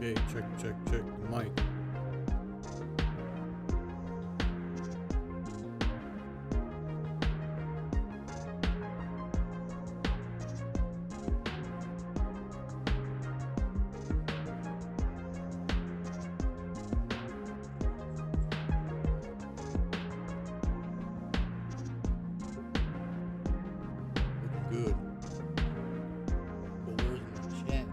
Okay, check the mic. Good. But where's my chat?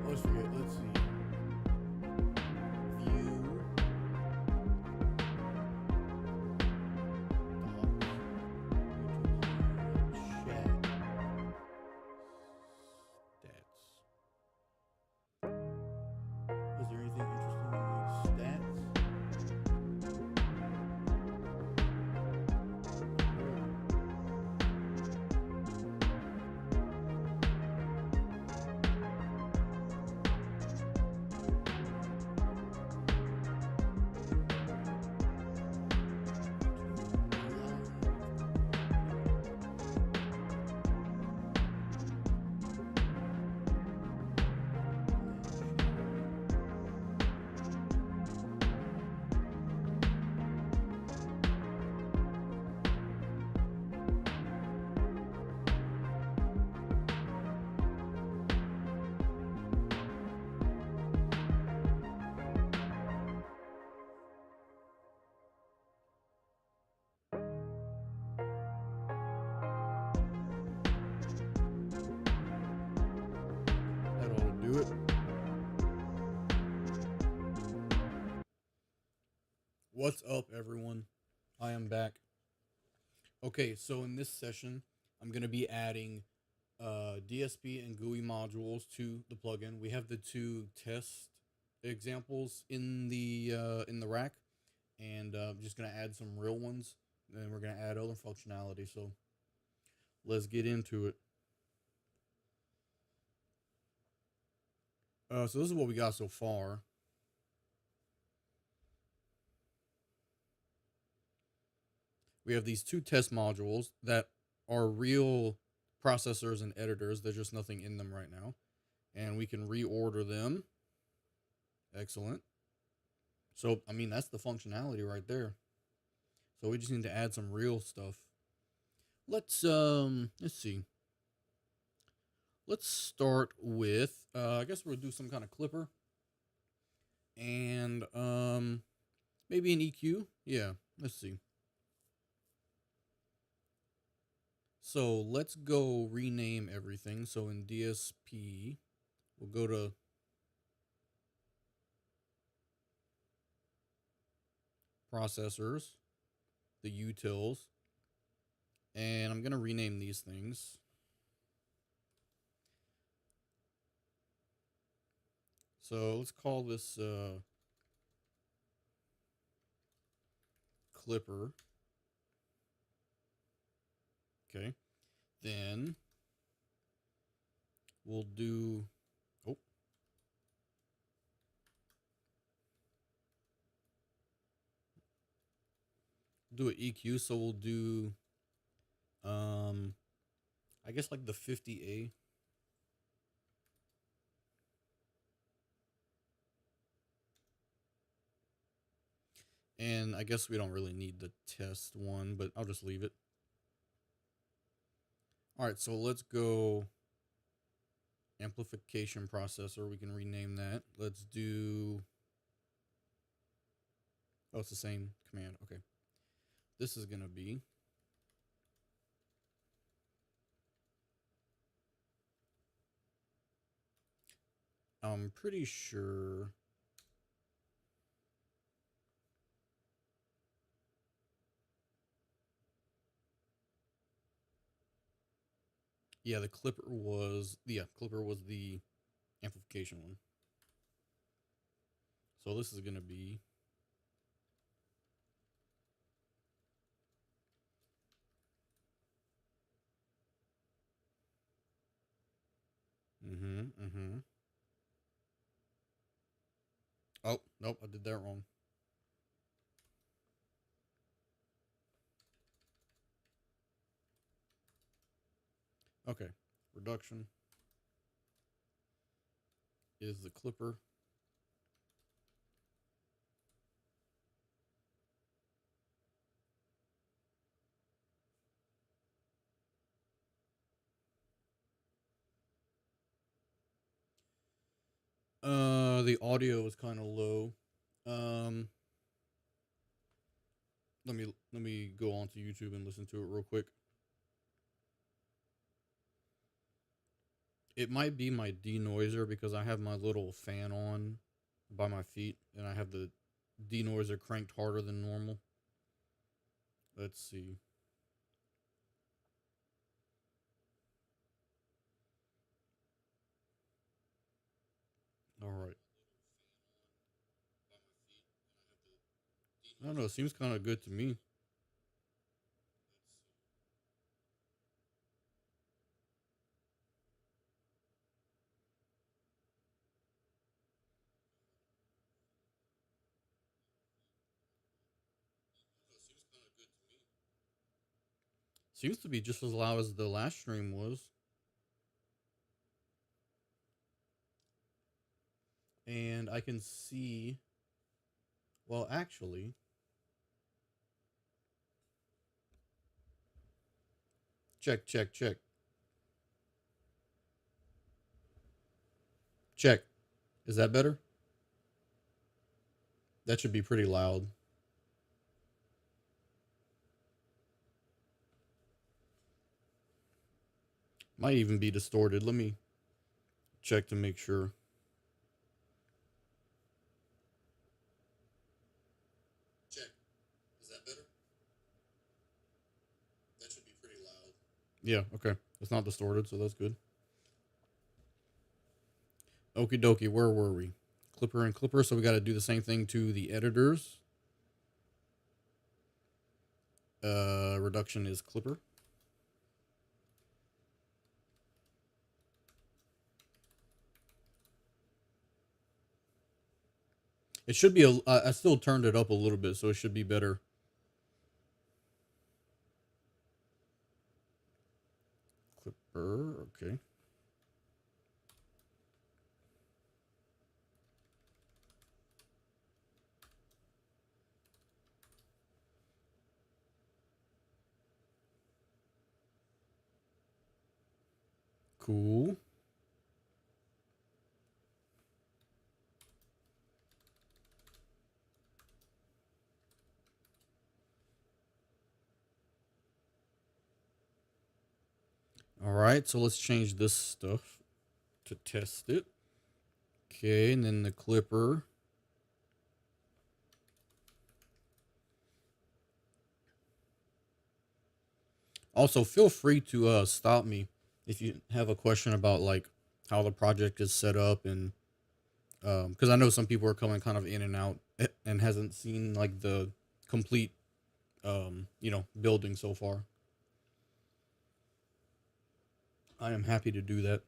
Oh, let's forget. Let's see. View. Chat. Stats. Is there anything interesting in these stats? That ought to do it. What's up, everyone? I am back. Okay, so in this session, I'm going to be adding DSP and GUI modules to the plugin. We have the two test examples in the rack, and I'm just going to add some real ones. Then we're going to add other functionality. So let's get into it. So this is what we got so far. We have these two test modules that are real processors and editors. There's just nothing in them right now. And we can reorder them. Excellent. So, I mean, that's the functionality right there. So we just need to add some real stuff. Let's see. Let's start with, I guess we'll do some kind of clipper. And maybe an EQ. Yeah, let's see. So let's go rename everything. So in DSP, we'll go to processors, the utils, and I'm going to rename these things. So let's call this clipper. Okay. Then we'll do an EQ, so we'll do I guess like the 50A. And I guess we don't really need the test one, but I'll just leave it. All right, so let's go amplification processor. We can rename that. Let's do, oh, it's the same command. Okay. This is going to be I'm pretty sure yeah, clipper was the amplification one. So this is going to be Oh, nope, I did that wrong. Okay, reduction. is the clipper. The audio is kind of low. Um, let me go on to YouTube and listen to it real quick. It might be my denoiser because I have my little fan on by my feet and I have the denoiser cranked harder than normal. Let's see. All right. I don't know. It seems kind of good to me. Seems to be just as loud as the last stream was. And I can see. Well, actually, check, check, check. Check. Is that better? That should be pretty loud. Might even be distorted. Let me check to make sure. Check. Is that better? That should be pretty loud. Yeah, okay. It's not distorted, so that's good. Okie dokie, where were we? Clipper and clipper, so we got to do the same thing to the editors. Reduction is clipper. It should be, I still turned it up a little bit, so it should be better. Clipper, okay. Cool. All right, so let's change this stuff to test it. Okay, and then the clipper. Also, feel free to stop me if you have a question about like how the project is set up, and because I know some people are coming kind of in and out and hasn't seen like the complete building so far. I am happy to do that.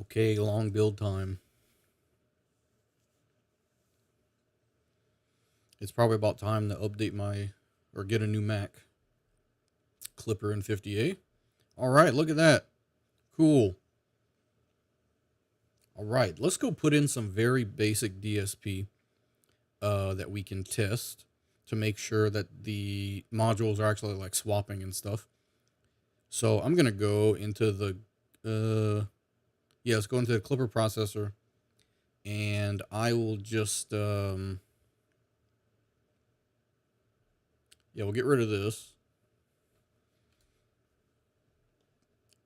Okay, long build time. It's probably about time to update or get a new Mac. Clipper in 50A. All right, look at that. Cool. All right, let's go put in some very basic DSP that we can test to make sure that the modules are actually like swapping and stuff. So I'm gonna go into the let's go into the Clipper processor, and I will just we'll get rid of this,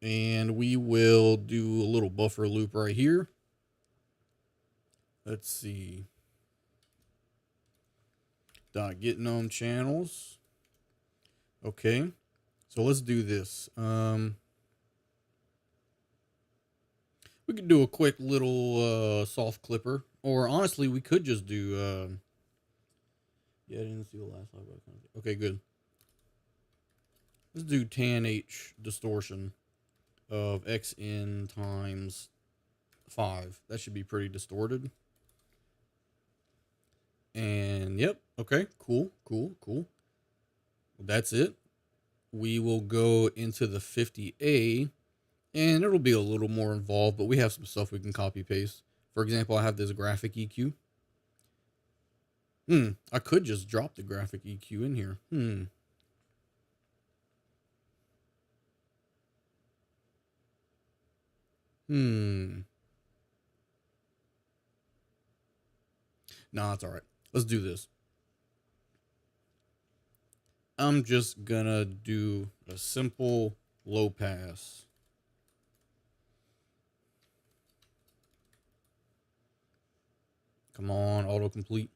and we will do a little buffer loop right here. Let's see. Git gnome channels. Okay, so let's do this. We could do a quick little soft clipper, or honestly, we could just do. I didn't see the last slide. Okay, good. Let's do tan H distortion of xn times 5. That should be pretty distorted. And yep. Okay. Cool. That's it. We will go into the 50A, and it'll be a little more involved, but we have some stuff we can copy paste. For example, I have this graphic EQ. I could just drop the graphic EQ in here. Nah, it's all right. Let's do this. I'm just gonna do a simple low pass. Come on, autocomplete.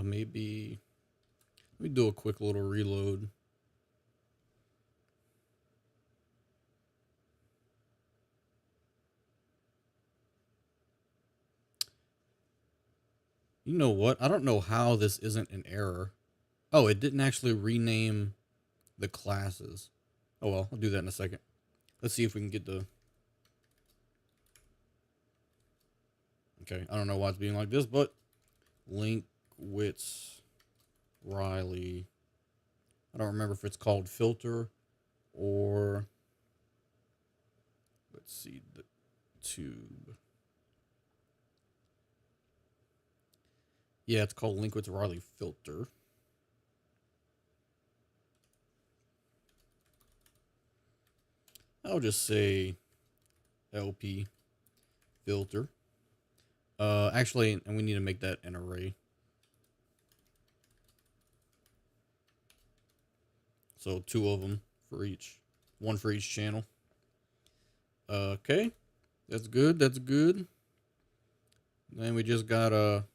Maybe let me do a quick little reload. You know what? I don't know how this isn't an error. Oh, it didn't actually rename the classes. Oh well, I'll do that in a second. Let's see if we can get the... Okay, I don't know why it's being like this, but Linkwitz Riley. I don't remember if it's called filter or... Let's see, the tube. Yeah, it's called Linkwitz Riley filter. I'll just say LP filter. Actually, and we need to make that an array. So 2 of them for each, 1 for each channel. Okay, that's good. Then we just gotta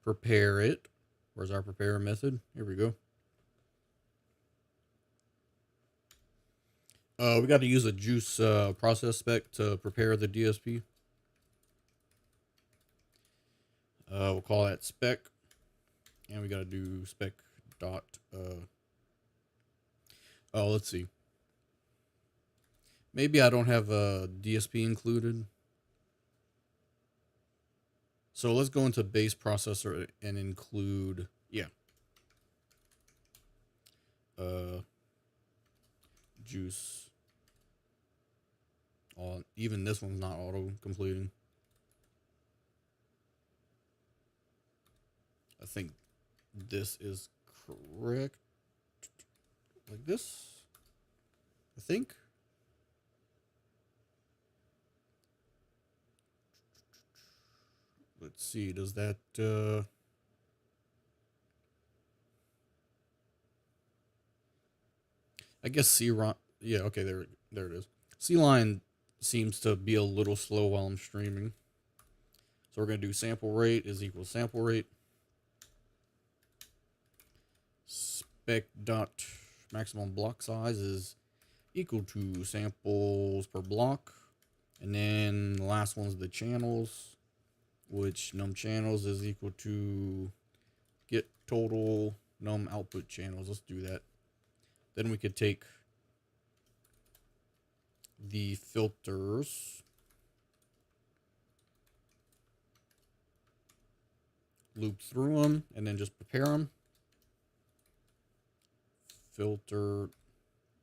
prepare it. Where's our prepare method? Here we go. We got to use a juice process spec to prepare the DSP. We'll call that spec, and we got to do spec dot. Oh, let's see. Maybe I don't have a DSP included. So let's go into base processor and include, juice. Even this one's not auto completing. I think this is correct. Like this, I think. Let's see, does that, I guess C-line, yeah, okay, there it is. C-line seems to be a little slow while I'm streaming. So we're going to do sample rate is equal sample rate. Spec dot maximum block size is equal to samples per block. And then the last one's the channels, which num channels is equal to get total num output channels. Let's do that. Then we could take the filters, loop through them, and then just prepare them. Filter,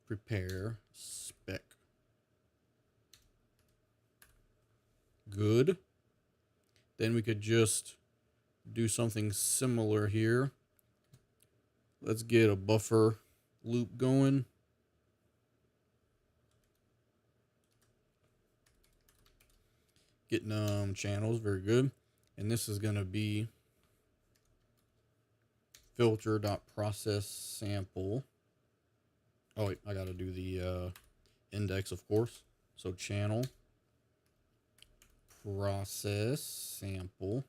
prepare, spec. Good. Then we could just do something similar here. Let's get a buffer loop going. Get channels, very good. And this is going to be filter.process sample. Oh wait, I got to do the index, of course. So channel process sample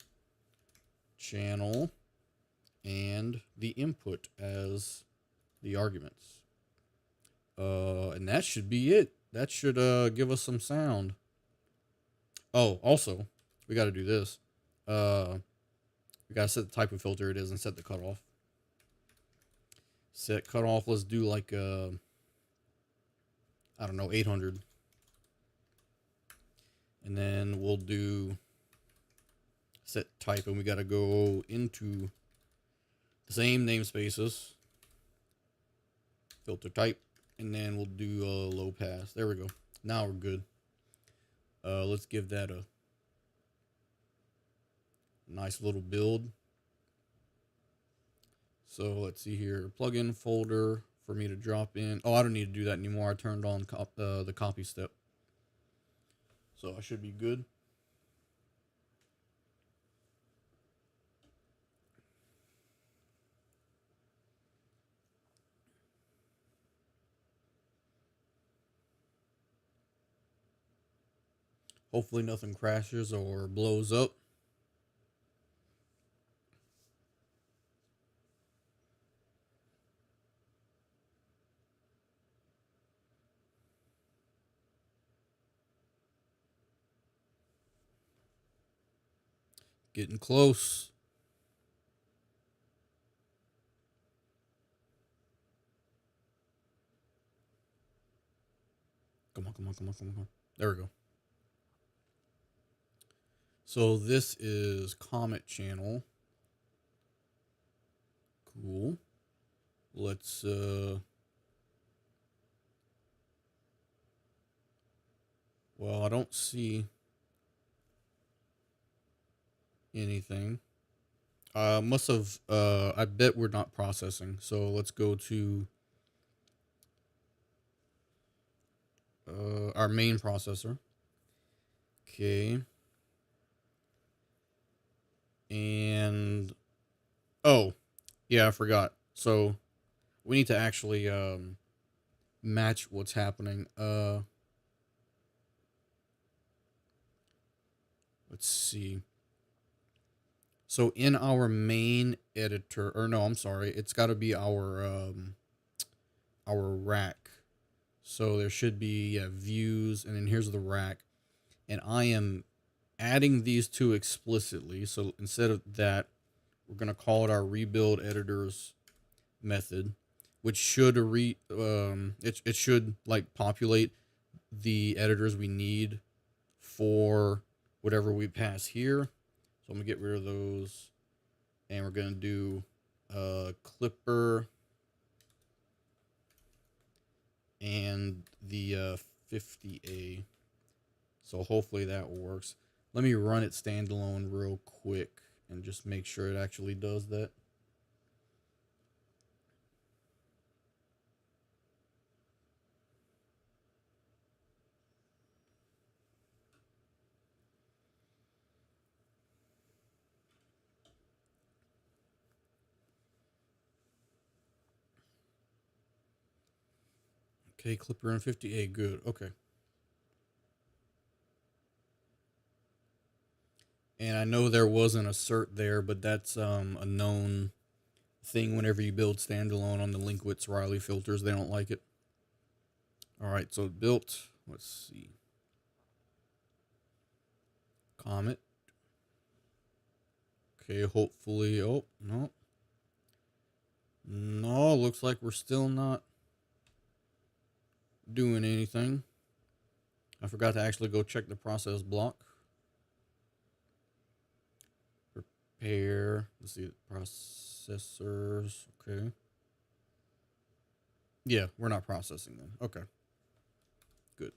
channel and the input as the arguments. And that should be it. That should give us some sound. Oh, also, we got to do this. We got to set the type of filter it is and set the cutoff. Set cutoff, let's do like, I don't know, 800. And then we'll do set type, and we got to go into the same namespaces, filter type, and then we'll do a low pass. There we go. Now we're good. Let's give that a nice little build. So let's see here, plugin folder for me to drop in. Oh, I don't need to do that anymore. I turned on the copy step. So I should be good. Hopefully nothing crashes or blows up. Getting close. Come on, come on, come on, come on, come on. There we go. So this is Comet channel. Cool. Let's well, I don't see anything. Must have I bet we're not processing. So let's go to our main processor. Okay. And oh, yeah, I forgot. So we need to actually match what's happening. Let's see. So in our main editor, or no, I'm sorry, it's got to be our rack. So there should be views, and then here's the rack. And I am adding these two explicitly. So instead of that, we're going to call it our rebuild editors method, which should it should like populate the editors we need for whatever we pass here. So I'm gonna get rid of those, and we're gonna do clipper and the 50A. So hopefully that works. Let me run it standalone real quick and just make sure it actually does that. Okay, clipper and 50A, good. Okay. And I know there was an assert there, but that's a known thing whenever you build standalone on the Linkwitz Riley filters. They don't like it. All right, so it built. Let's see. Comet. Okay, hopefully. Oh, no. No, looks like we're still not doing anything. I forgot to actually go check the process block. Prepare. Let's see. Processors. Okay. Yeah, we're not processing them. Okay. Good.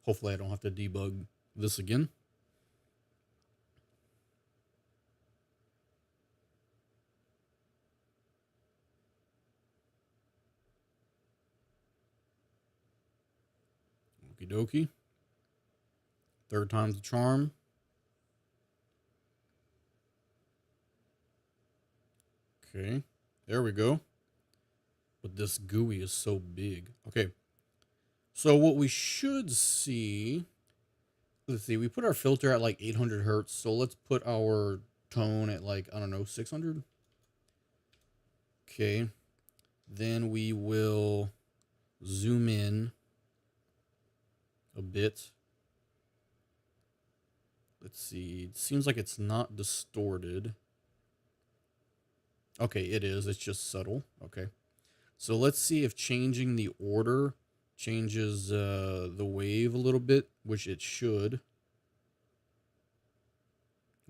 Hopefully I don't have to debug this again. Okie dokie. Third time's the charm. Okay. There we go. But this GUI is so big. Okay. So what we should see, let's see, we put our filter at like 800 hertz. So let's put our tone at like, I don't know, 600. Okay. Then we will zoom in a bit. Let's see. It seems like it's not distorted. Okay, it is. It's just subtle. Okay. So let's see if changing the order changes the wave a little bit, which it should.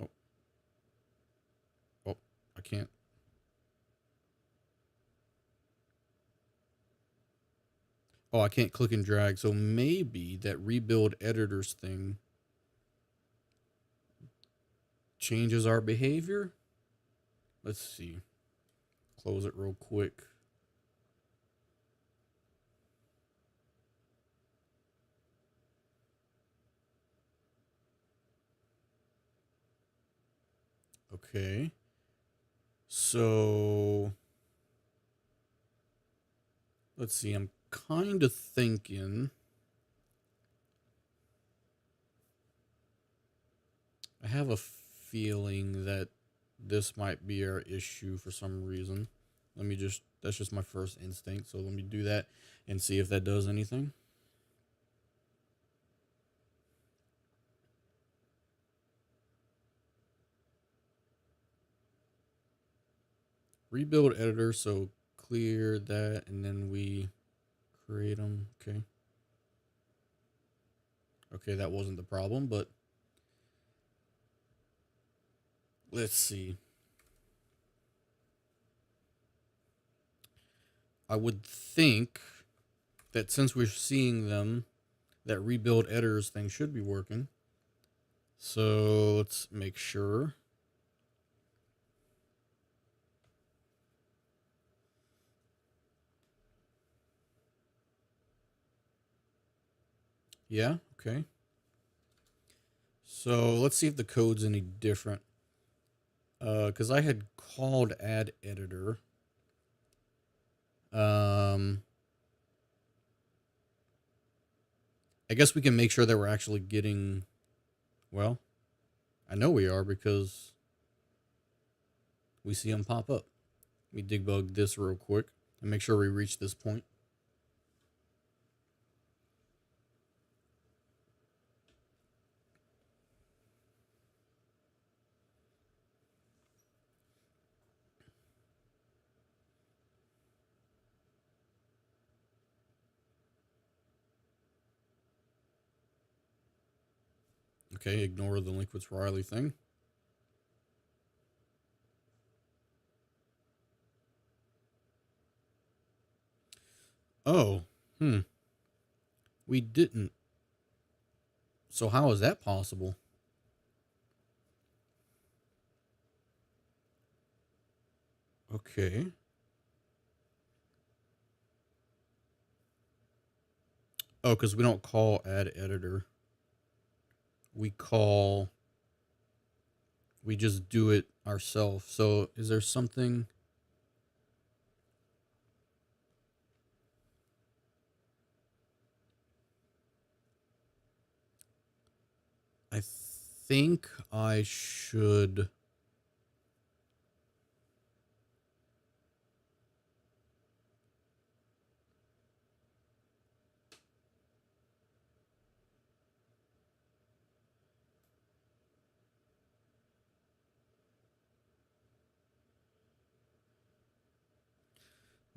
Oh, oh, I can't. Oh, I can't click and drag. So maybe that rebuild editors thing changes our behavior. Let's see. Close it real quick. Okay. So let's see. I'm kind of thinking I have a feeling that this might be our issue for some reason. That's just my first instinct. So let me do that and see if that does anything. Rebuild editor. So clear that and then we create them. Okay. Okay, that wasn't the problem, but let's see. I would think that since we're seeing them, that rebuild editors thing should be working. So let's make sure. Yeah, okay. So let's see if the code's any different. Because I had called add editor. I guess we can make sure that we're actually getting, well, I know we are because we see them pop up. Let me debug this real quick and make sure we reach this point. Okay, ignore the Linkwitz Riley thing. Oh, we didn't. So how is that possible? Okay. Oh, because we don't call add editor. We just do it ourselves. So is there something? I think I should.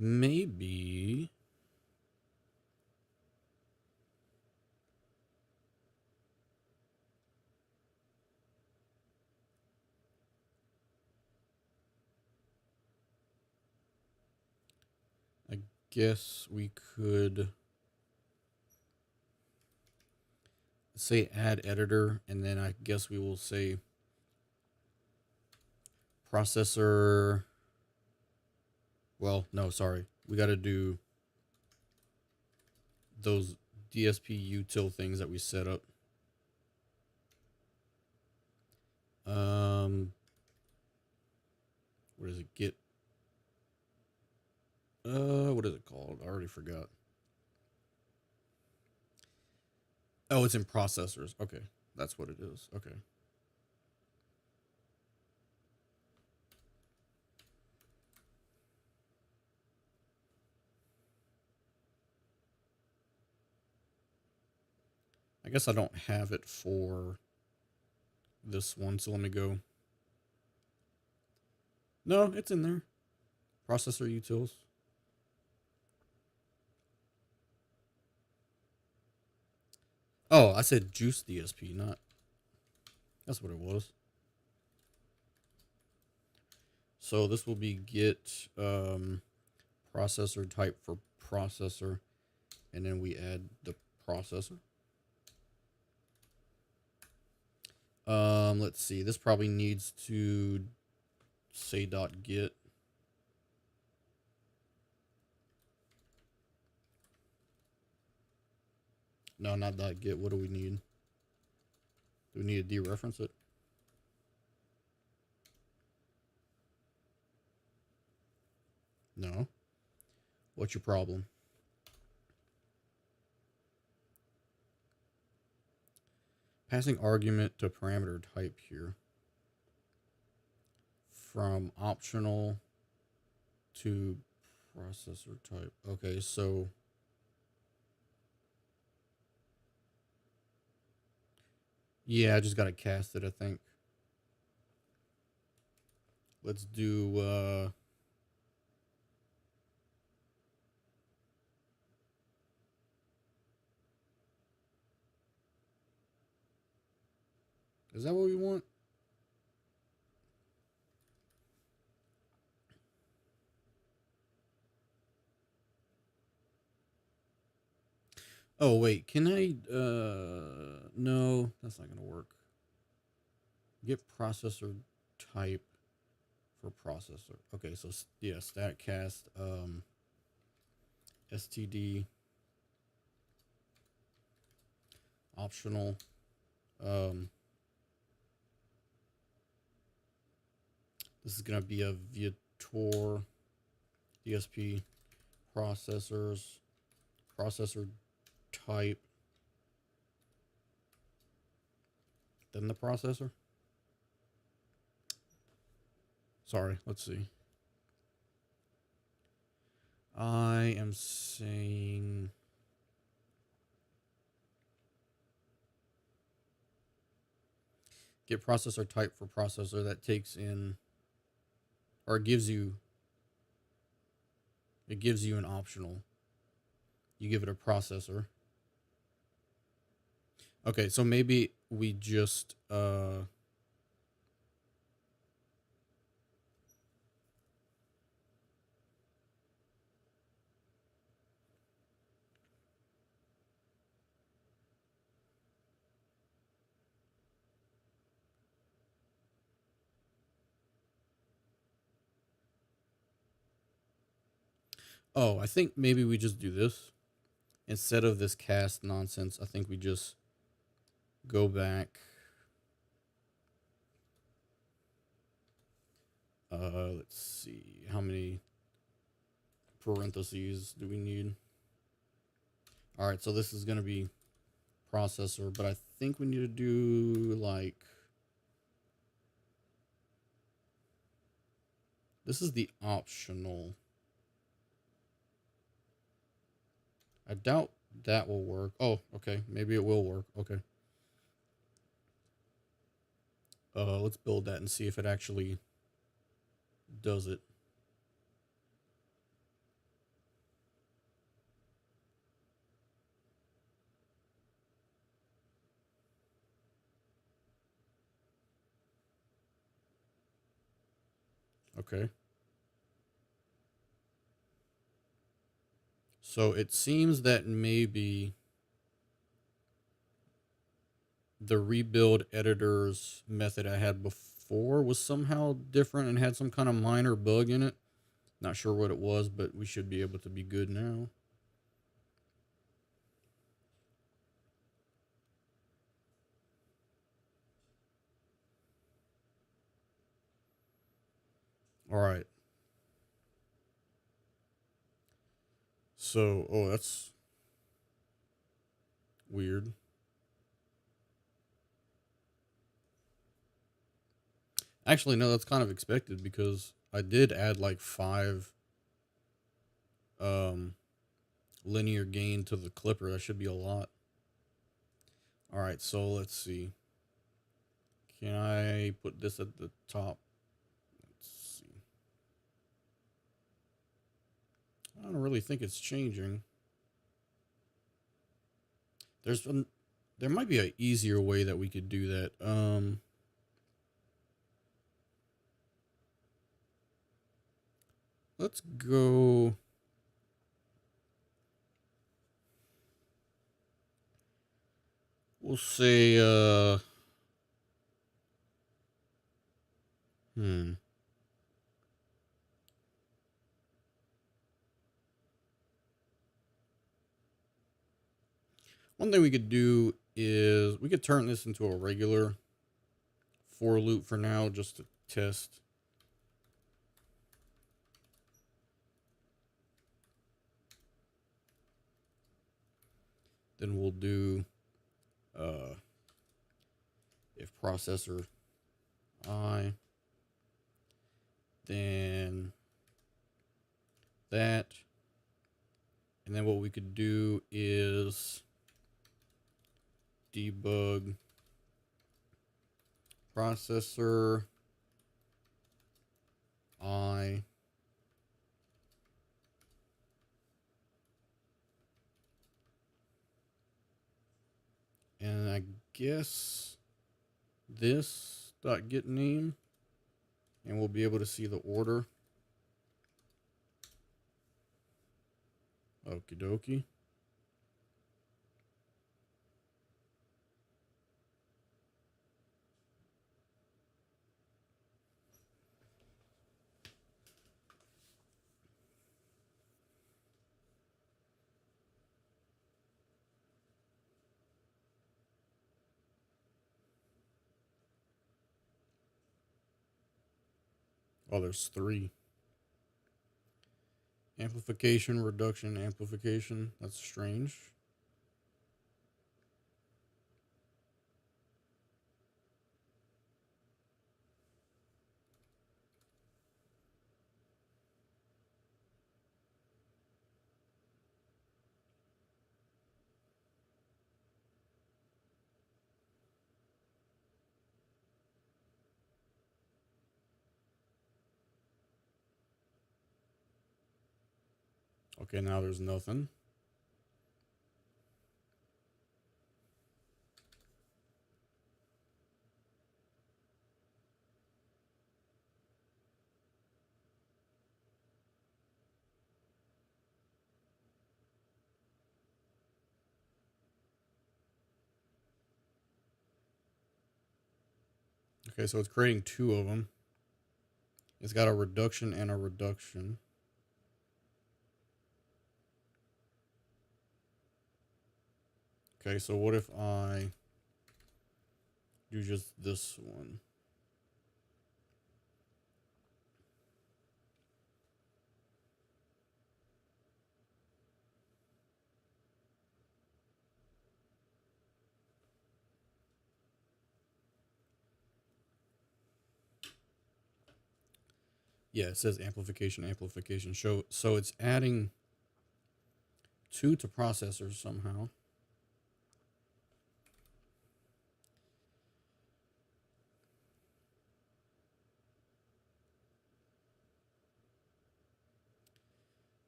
Maybe. I guess we could say add editor, and then I guess we will say processor. Well, no, sorry. We got to do those DSP util things that we set up. What is it? Git. What is it called? I already forgot. Oh, it's in processors. Okay, that's what it is. Okay. I guess I don't have it for this one, so let me go. No, it's in there. Processor utils. Oh, I said juice DSP, not. That's what it was. So this will be Git processor type for processor, and then we add the processor. Let's see. This probably needs to say .git. No, not .git. What do we need? Do we need to dereference it? No. What's your problem? Passing argument to parameter type here. From optional to processor type. Okay, so yeah, I just gotta cast it, I think. Let's do is that what we want? Oh wait, can I no, that's not gonna work. Get processor type for processor. Okay, so yeah, statcast std optional this is gonna be a Viator DSP processor type, then the processor. Sorry, let's see. I am saying get processor type for processor. That takes in, or it gives you an optional. You give it a processor. Okay, so maybe we just oh, I think maybe we just do this. Instead of this cast nonsense, I think we just go back. Let's see. How many parentheses do we need? All right, so this is going to be processor, but I think we need to do like, this is the optional. I doubt that will work. Oh, okay. Maybe it will work. Okay. Let's build that and see if it actually does it. Okay. So it seems that maybe the rebuild editors method I had before was somehow different and had some kind of minor bug in it. Not sure what it was, but we should be able to be good now. All right. So, oh, that's weird. Actually, no, that's kind of expected because I did add like 5 linear gain to the clipper. That should be a lot. All right, so let's see. Can I put this at the top? Let's see. I don't really think it's changing. There's There might be an easier way that we could do that. Let's go. We'll say, One thing we could do is we could turn this into a regular for loop for now, just to test. Then we'll do if processor I, then that, and then what we could do is debug processor I, and I guess this dot get name, and we'll be able to see the order. Okie dokie. Oh, there's 3. Amplification, reduction, amplification. That's strange. Okay, now there's nothing. Okay, so it's creating 2 of them. It's got a reduction and a reduction. Okay, so what if I do just this one? Yeah, it says amplification, amplification. So it's adding 2 to processors somehow.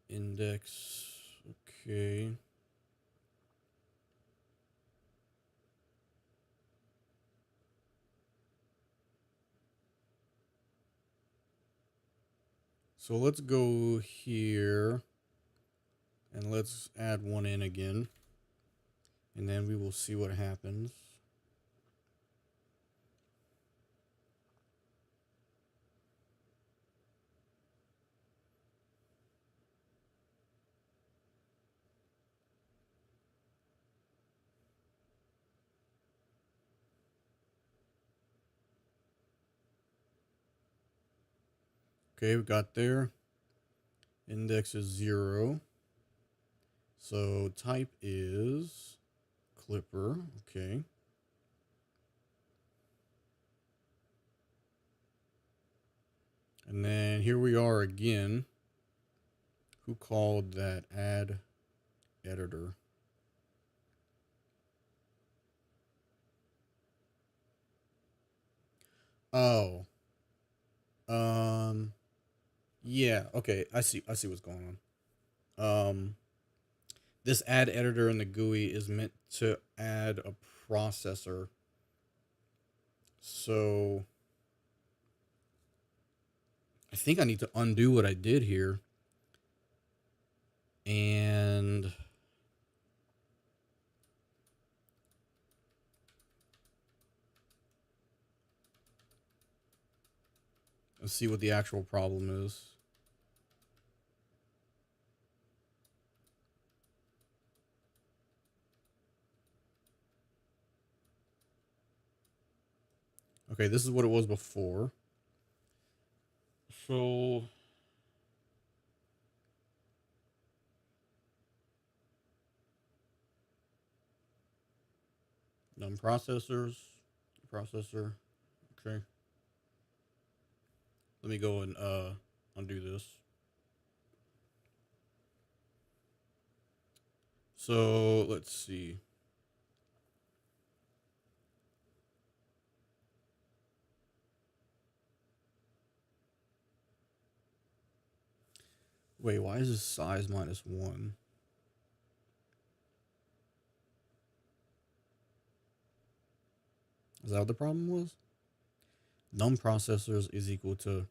Index, okay. So let's go here and let's add 1 in again, and then we will see what happens. Okay, we got there. Index is 0. So type is Clipper. Okay. And then here we are again. Who called that add editor? Oh. Yeah, okay. I see what's going on. This add editor in the GUI is meant to add a processor. So I think I need to undo what I did here. And let's see what the actual problem is. Okay, this is what it was before. So num processor. Okay. Let me go and undo this. So let's see. Wait, why is this size -1? Is that what the problem was? Num processors is equal to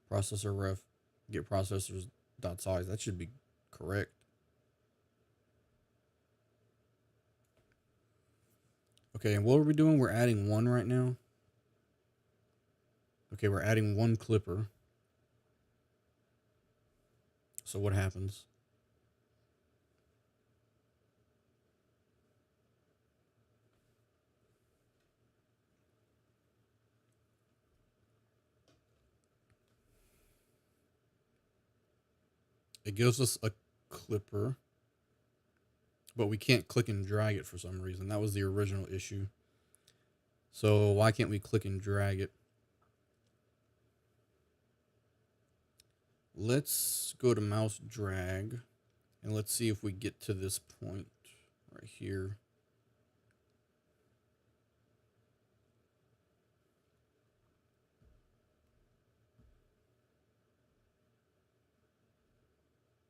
processor ref get processors dot size. That should be correct. Okay, and what are we doing? We're adding 1 right now. Okay, we're adding 1 clipper. So what happens? It gives us a clipper, but we can't click and drag it for some reason. That was the original issue. So why can't we click and drag it? Let's go to mouse drag and let's see if we get to this point right here.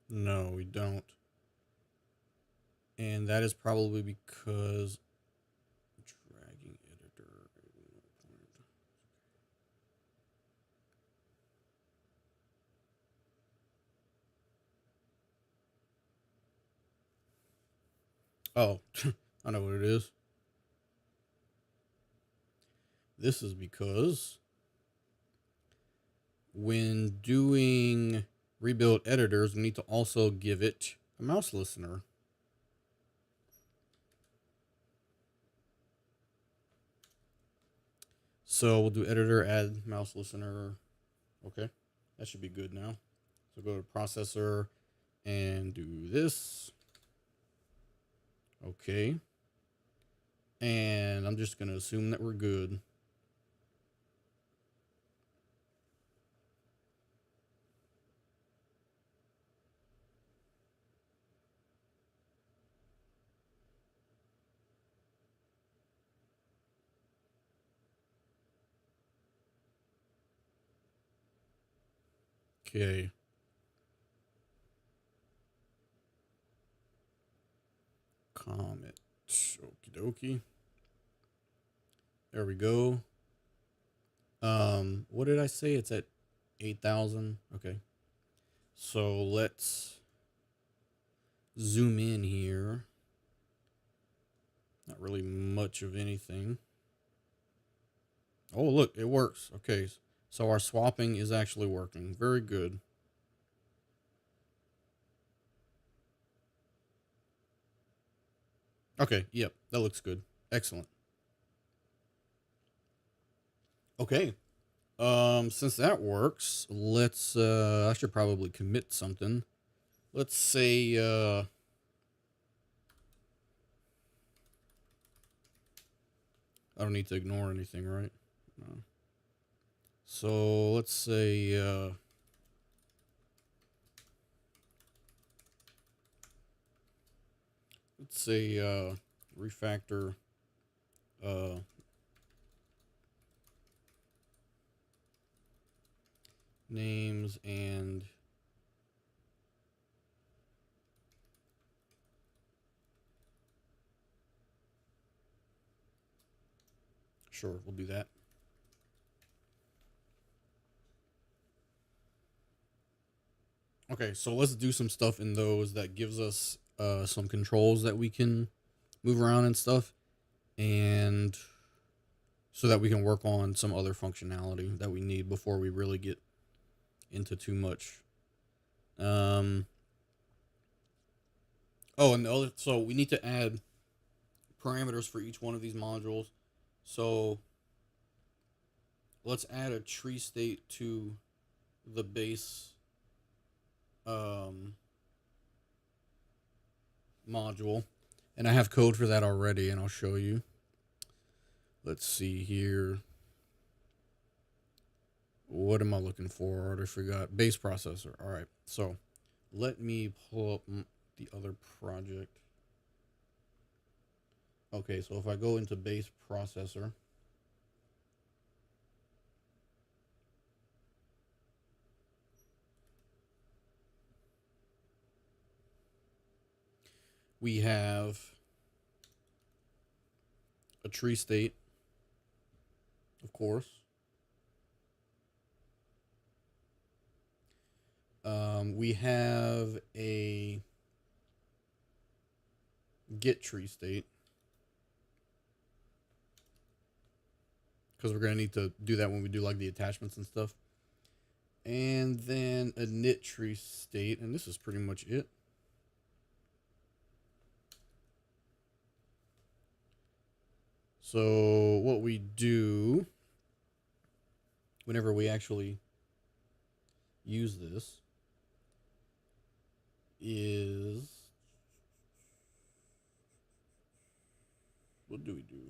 No, we don't. And that is probably because dragging editor. Oh, I know what it is. This is because when doing rebuild editors, we need to also give it a mouse listener. So we'll do editor, add mouse listener. Okay, that should be good now. So go to processor and do this. Okay. And I'm just going to assume that we're good. Okay. Comet. Okie dokie. There we go. What did I say? It's at 8,000. Okay. So let's zoom in here. Not really much of anything. Oh, look, it works. Okay. So our swapping is actually working. Very good. Okay. Yep. That looks good. Excellent. Okay. Since that works, let's, I should probably commit something. Let's say, I don't need to ignore anything, right? No. So let's say, refactor, names and Sure, we'll do that. Okay, so let's do some stuff in those that gives us some controls that we can move around and stuff, and so that we can work on some other functionality that we need before we really get into too much. Oh, and the other, so we need to add parameters for each one of these modules. So let's add a tree state to the base module, and I have code for that already, and I'll show you. Let's see here. What am I looking for? I already forgot. Base processor. All right. So let me pull up the other project. Okay, so if I go into base processor, we have a tree state, of course. We have a get tree state, because we're going to need to do that when we do like the attachments and stuff. And then a init tree state, and this is pretty much it. So what we do whenever we actually use this is, what do we do?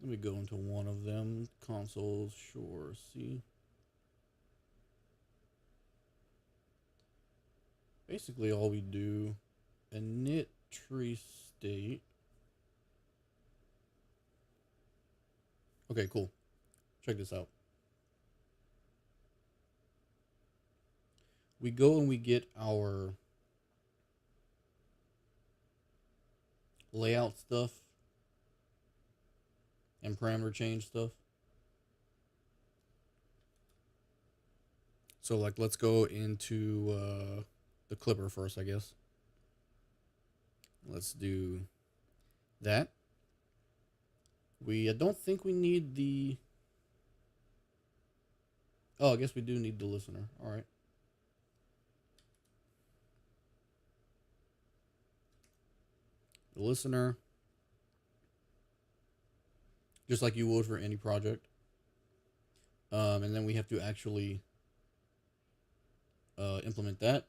Let me go into one of them. Consoles, sure, see. Basically all we do, init tree state. Okay, cool. Check this out. We go and we get our layout stuff and parameter change stuff. So like, let's go into the clipper first, I guess. Let's do that. I don't think we need the, oh, I guess we do need the listener. All right. The listener, just like you would for any project. And then we have to actually implement that.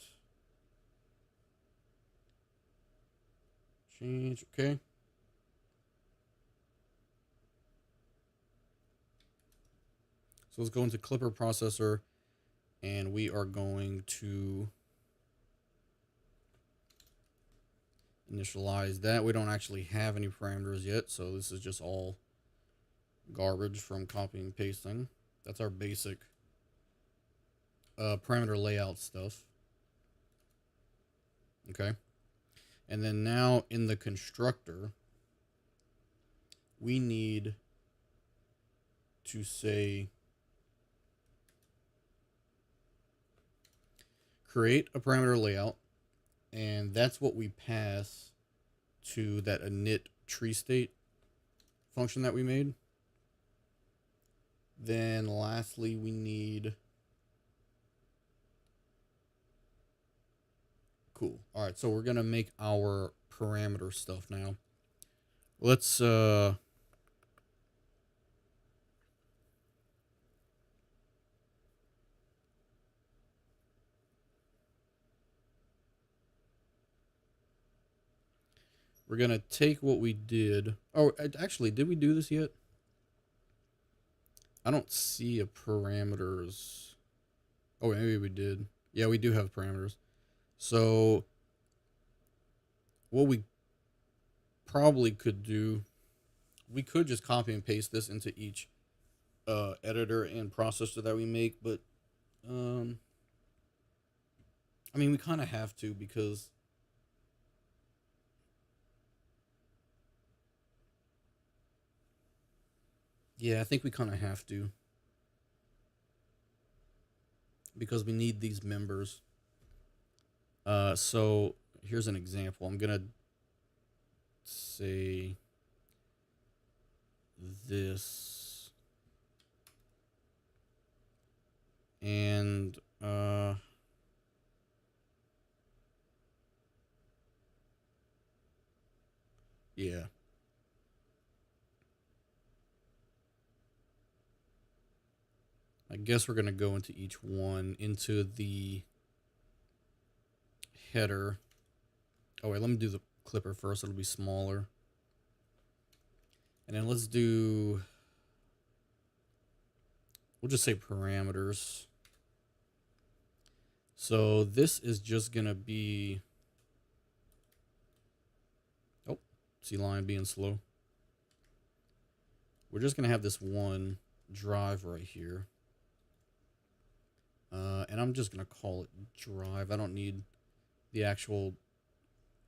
Change, okay. So let's go into Clipper processor, and we are going to initialize that. We don't actually have any parameters yet, so this is just all garbage from copying and pasting. That's our basic parameter layout stuff. Okay. And then now in the constructor, we need to say create a parameter layout, and that's what we pass to that init tree state function that we made. Then lastly, we need, cool. All right, so we're gonna make our parameter stuff now. Let's we're going to take what we did. Oh, actually, did we do this yet? I don't see a parameters. Oh, maybe we did. Yeah, we do have parameters. So what we probably could do, we could just copy and paste this into each editor and processor that we make, but I mean, we kind of have to, because Yeah, I think we kind of have to, because we need these members. So here's an example. I'm gonna say this, and yeah. I guess we're gonna go into each one, into the header. Oh wait, let me do the clipper first. It'll be smaller. And then let's do, we'll just say parameters. So this is just gonna be, oh, see line being slow. We're just gonna have this one drive right here. And I'm just gonna call it drive. I don't need the actual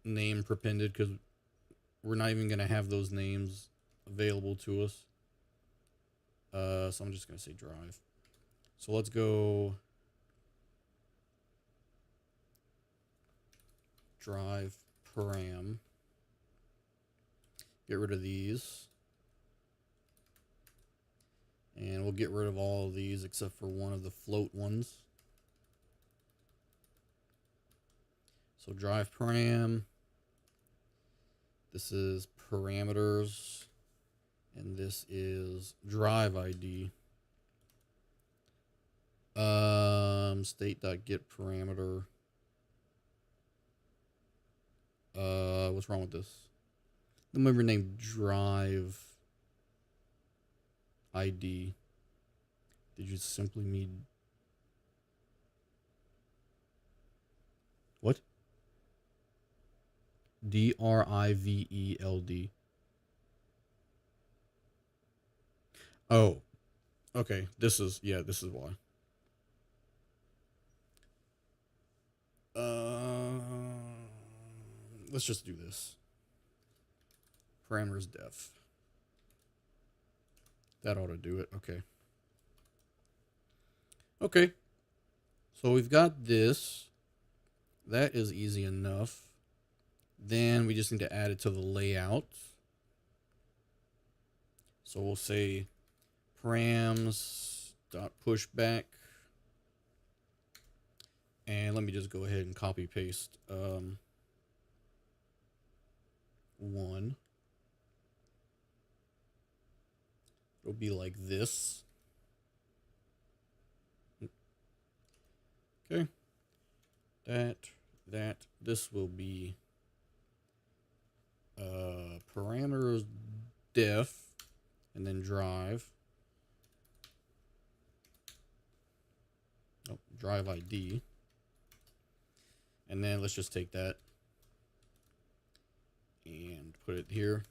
name prepended because we're not even gonna have those names available to us. So I'm just gonna say drive. So let's go drive param. Get rid of these. And we'll get rid of all of these except for one of the float ones. So drive param. This is parameters. And this is drive ID. State.get parameter. What's wrong with this? The member name drive ID. Did you simply mean what? DRIVELD. Oh, okay. This is why. Let's just do this. Parameters def. That ought to do it. Okay. Okay. So we've got this. That is easy enough. Then we just need to add it to the layout. So we'll say params dot pushback. And let me just go ahead and copy paste one. It'll be like this. Okay. This will be parameters def and then drive. Oh, drive ID. And then let's just take that and put it here.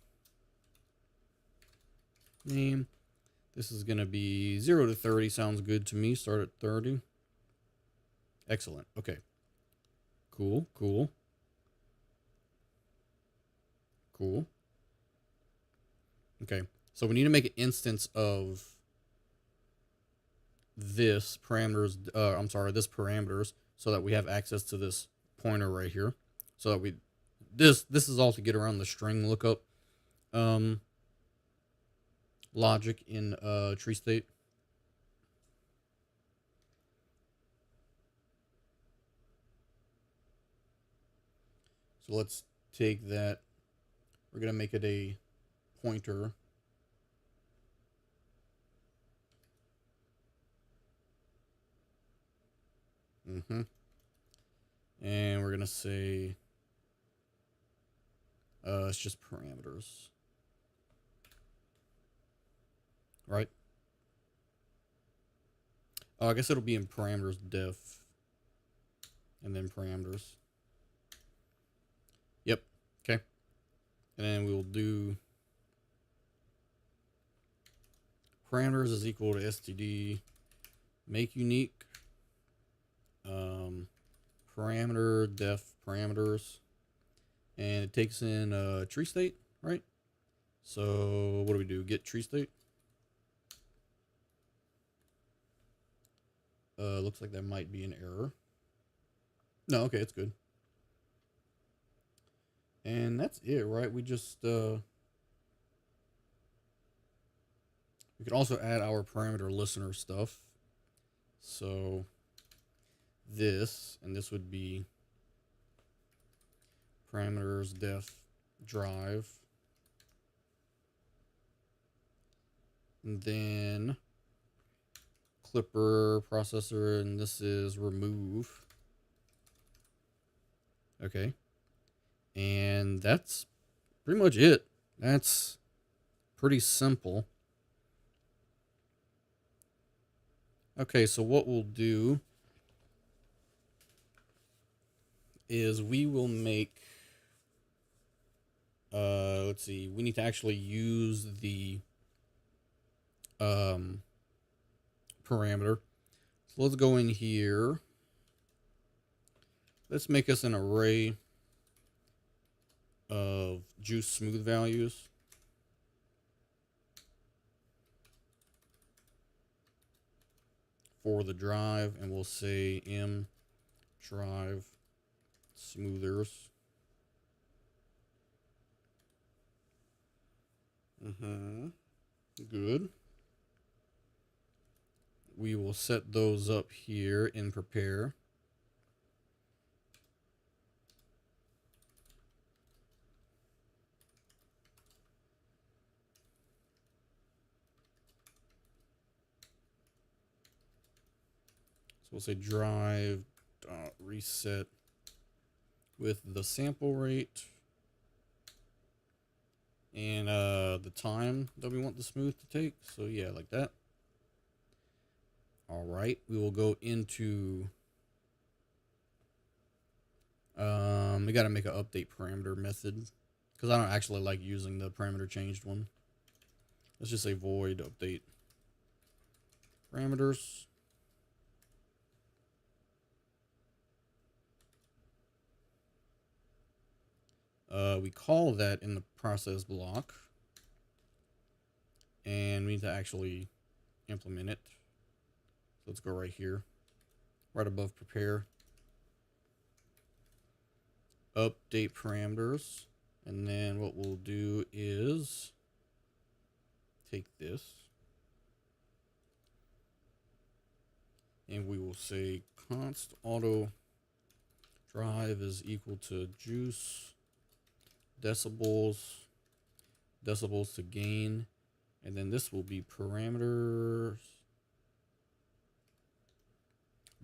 Name. This is going to be 0 to 30. Sounds good to me. Start at 30. Excellent. Okay. Cool. Okay. So we need to make an instance of this parameters. This parameters, so that we have access to this pointer right here. So that we, this is all to get around the string lookup logic in tree state. So let's take that. We're gonna make it a pointer. And we're gonna say it's just parameters. Right? Oh, I guess it'll be in parameters def and then parameters. Yep. Okay. And then we'll do parameters is equal to std make unique parameter def parameters, and it takes in tree state, right? So what do we do? Get tree state. Looks like that might be an error. No, okay, it's good. And that's it, right? We just we could also add our parameter listener stuff. So this, and this would be parameters def drive. And then clipper processor, and this is remove. Okay. And that's pretty much it. That's pretty simple. Okay, so what we'll do is we will make, let's see, we need to actually use the parameter. So let's go in here. Let's make us an array of juice smooth values. For the drive, and we'll say m drive smoothers. Good. We will set those up here in prepare. So we'll say drive reset with the sample rate and the time that we want the smooth to take. So yeah, like that. All right, we will go into, we got to make an update parameter method because I don't actually like using the parameter changed one. Let's just say void update parameters. We call that in the process block, and we need to actually implement it. So let's go right here, right above prepare, update parameters, and then what we'll do is take this, and we will say const auto drive is equal to juice decibels to gain, and then this will be parameters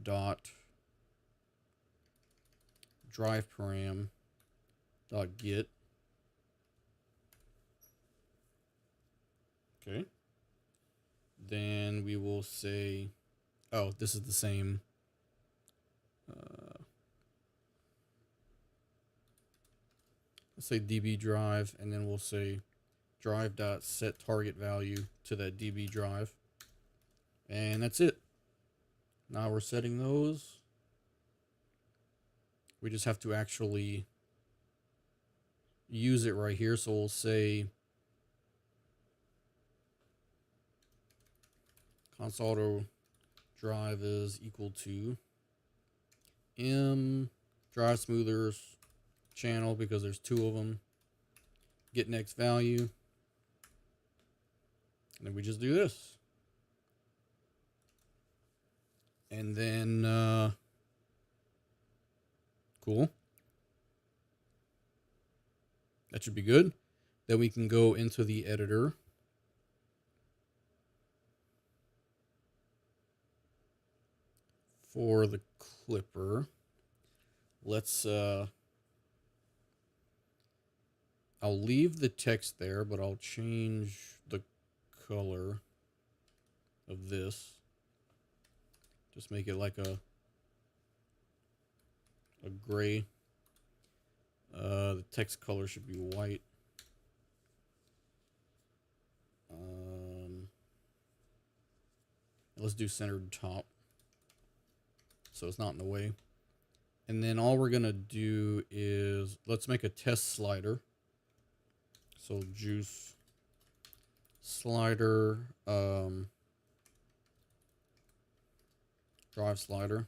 dot drive param dot get. Okay, then we will say, oh, this is the same let's say db drive, and then we'll say drive dot set target value to that db drive, and that's it. Now we're setting those. We just have to actually use it right here. So we'll say const auto drive is equal to m drive smoothers channel, because there's two of them, get next value, and then we just do this. And then, cool. That should be good. Then we can go into the editor. For the clipper, let's, I'll leave the text there, but I'll change the color of this. Just make it like a gray. The text color should be white. Let's do centered top, so it's not in the way. And then all we're gonna do is, let's make a test slider. So juice slider, drive slider.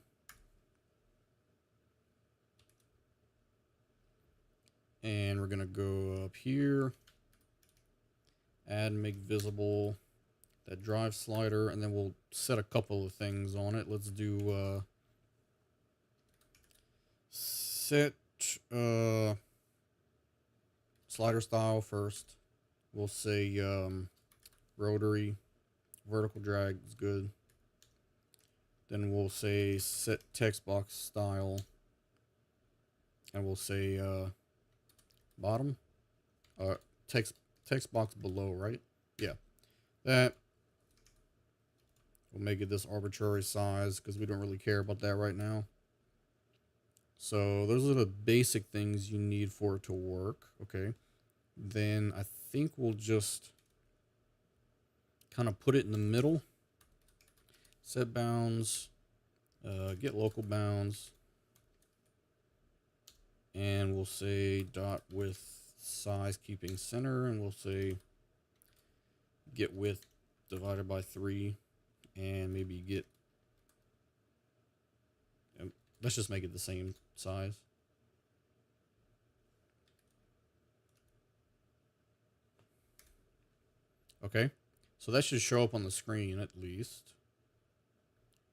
And we're going to go up here, add and make visible that drive slider, and then we'll set a couple of things on it. Let's do set slider style first. We'll say rotary, vertical drag is good. Then we'll say set text box style, and we'll say bottom, text box below, right? Yeah, that. We'll make it this arbitrary size because we don't really care about that right now. So those are the basic things you need for it to work. Okay. Then I think we'll just kind of put it in the middle. Set bounds, get local bounds, and we'll say dot width size keeping center, and we'll say get width divided by 3, and maybe get, let's just make it the same size. Okay, so that should show up on the screen at least.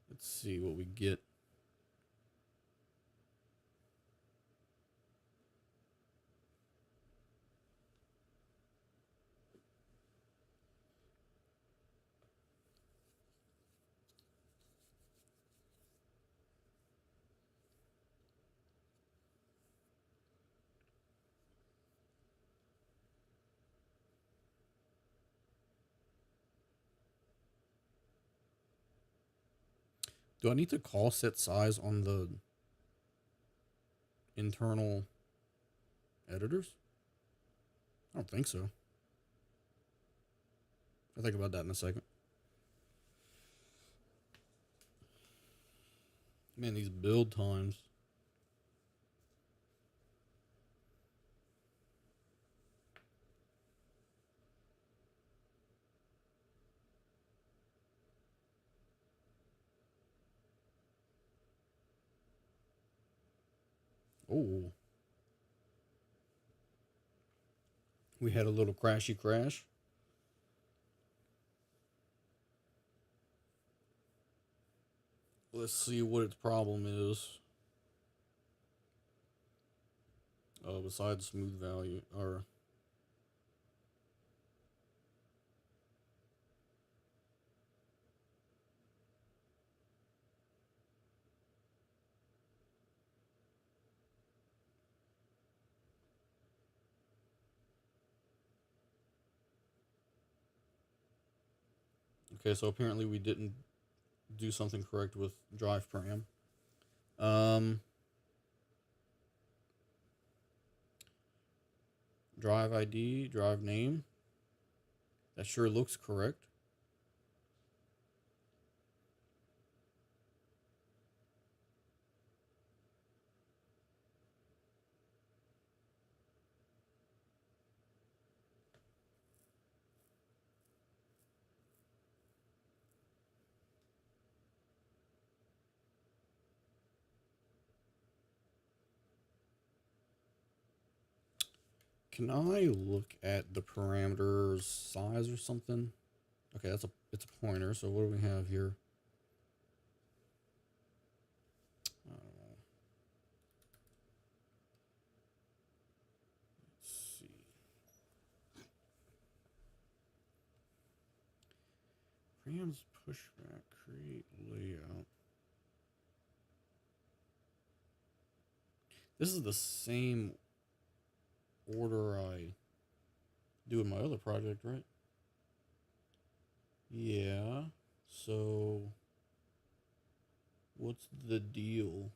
Let's see what we get. Do I need to call set size on the internal editors? I don't think so. I'll think about that in a second. Man, these build times. Oh. We had a little crashy crash. Let's see what its problem is. Besides smooth value, or okay, so apparently we didn't do something correct with drive param. Drive ID, drive name. That sure looks correct. Can I look at the parameters size or something? Okay, it's a pointer. So what do we have here? Let's see. Params pushback, create layout. This is the same order I do in my other project, right? Yeah. So what's the deal?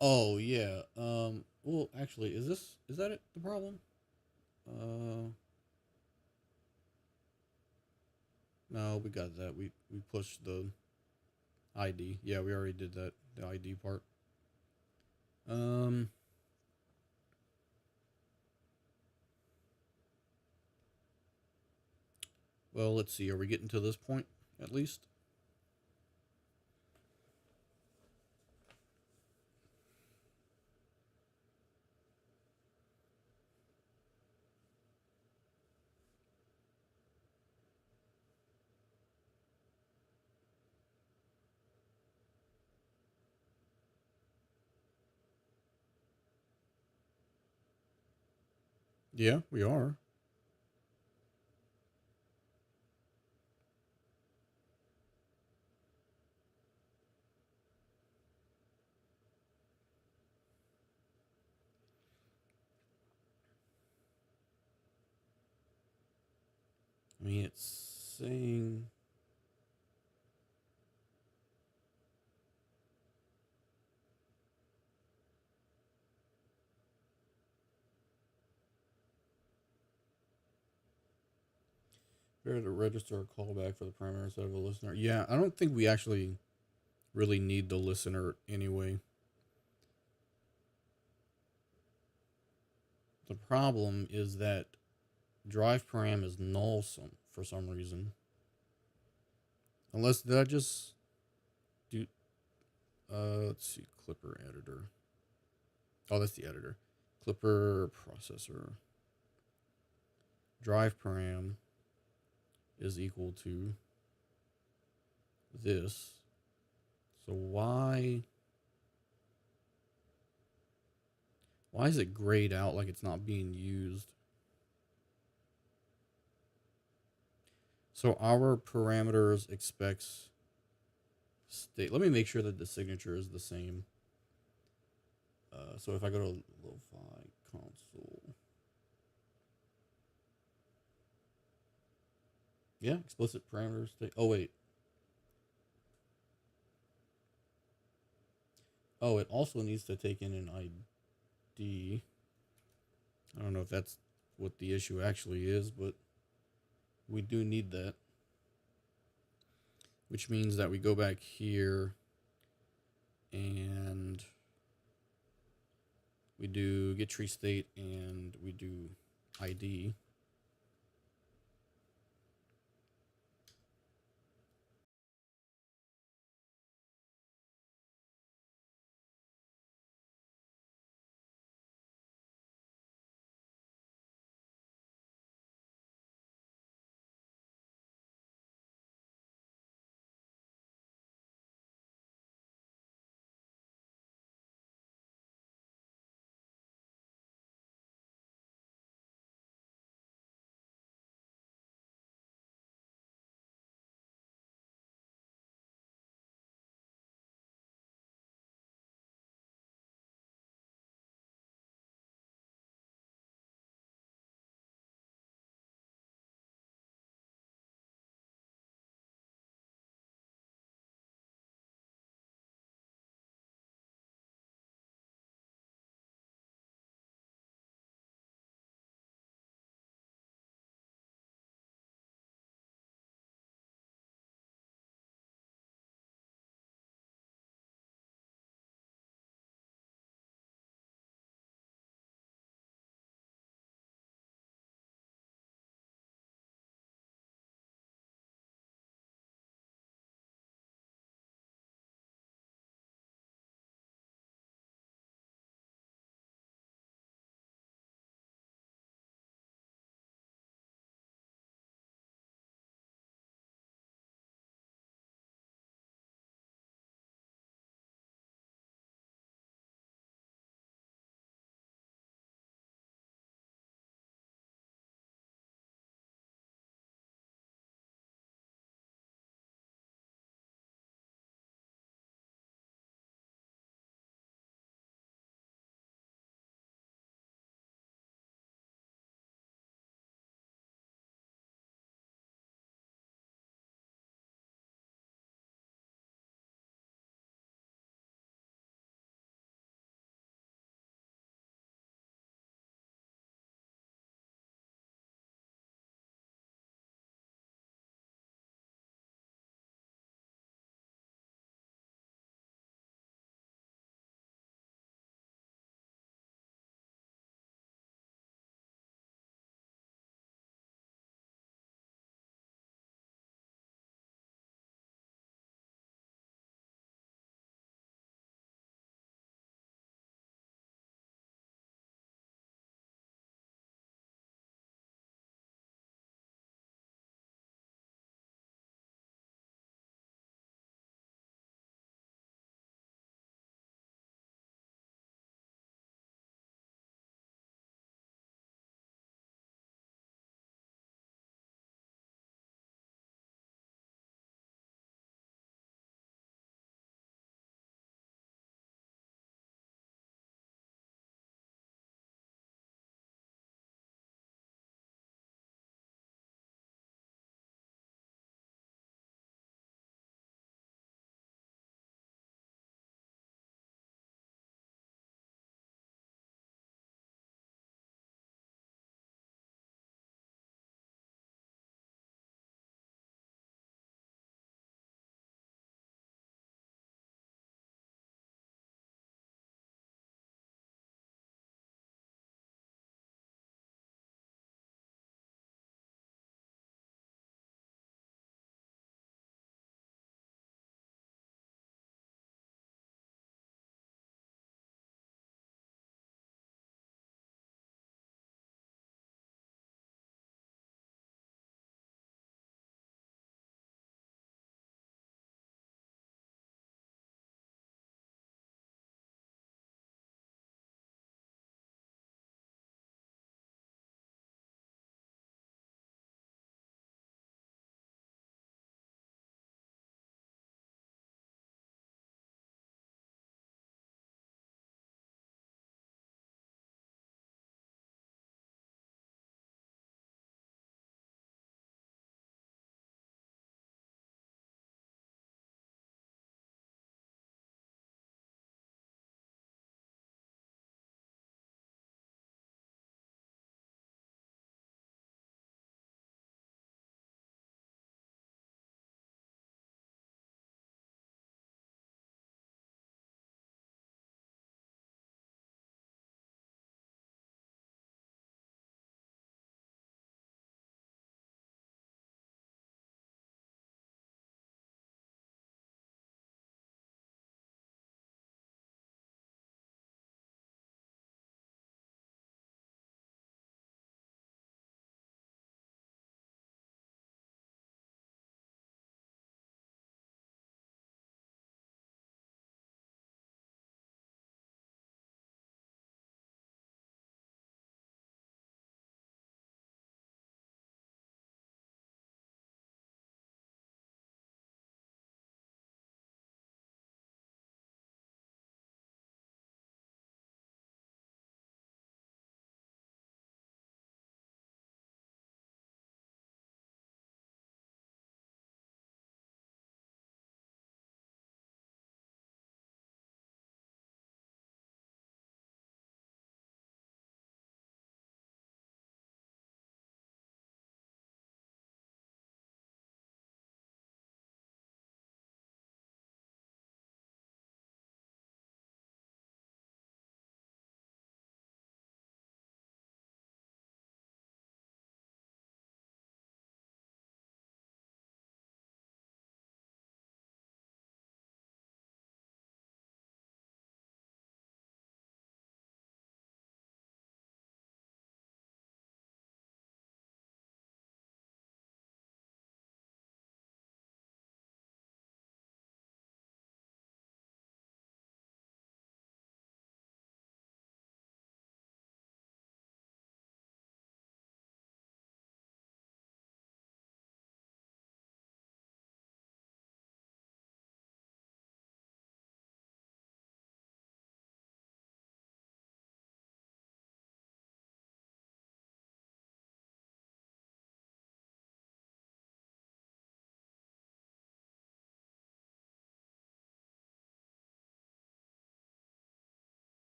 Oh yeah. Well, actually, is that it, the problem? No, we got that. We pushed the ID. Yeah, we already did that. the ID part. Um. Well, let's see. Are we getting to this point at least? Yeah, we are. I mean, it's saying. Better to register a callback for the parameter instead of a listener. Yeah, I don't think we actually really need the listener anyway. The problem is that drive param is null for some reason. Unless did I just do? Let's see, Clipper editor. Oh, that's the editor. Clipper processor. Drive param is equal to this. So why is it grayed out like it's not being used? So our parameters expects state. Let me make sure that the signature is the same. So if I go to lo-fi console, yeah, explicit parameters state. Oh wait. Oh, it also needs to take in an ID. I don't know if that's what the issue actually is, but we do need that. Which means that we go back here and we do get tree state and we do ID.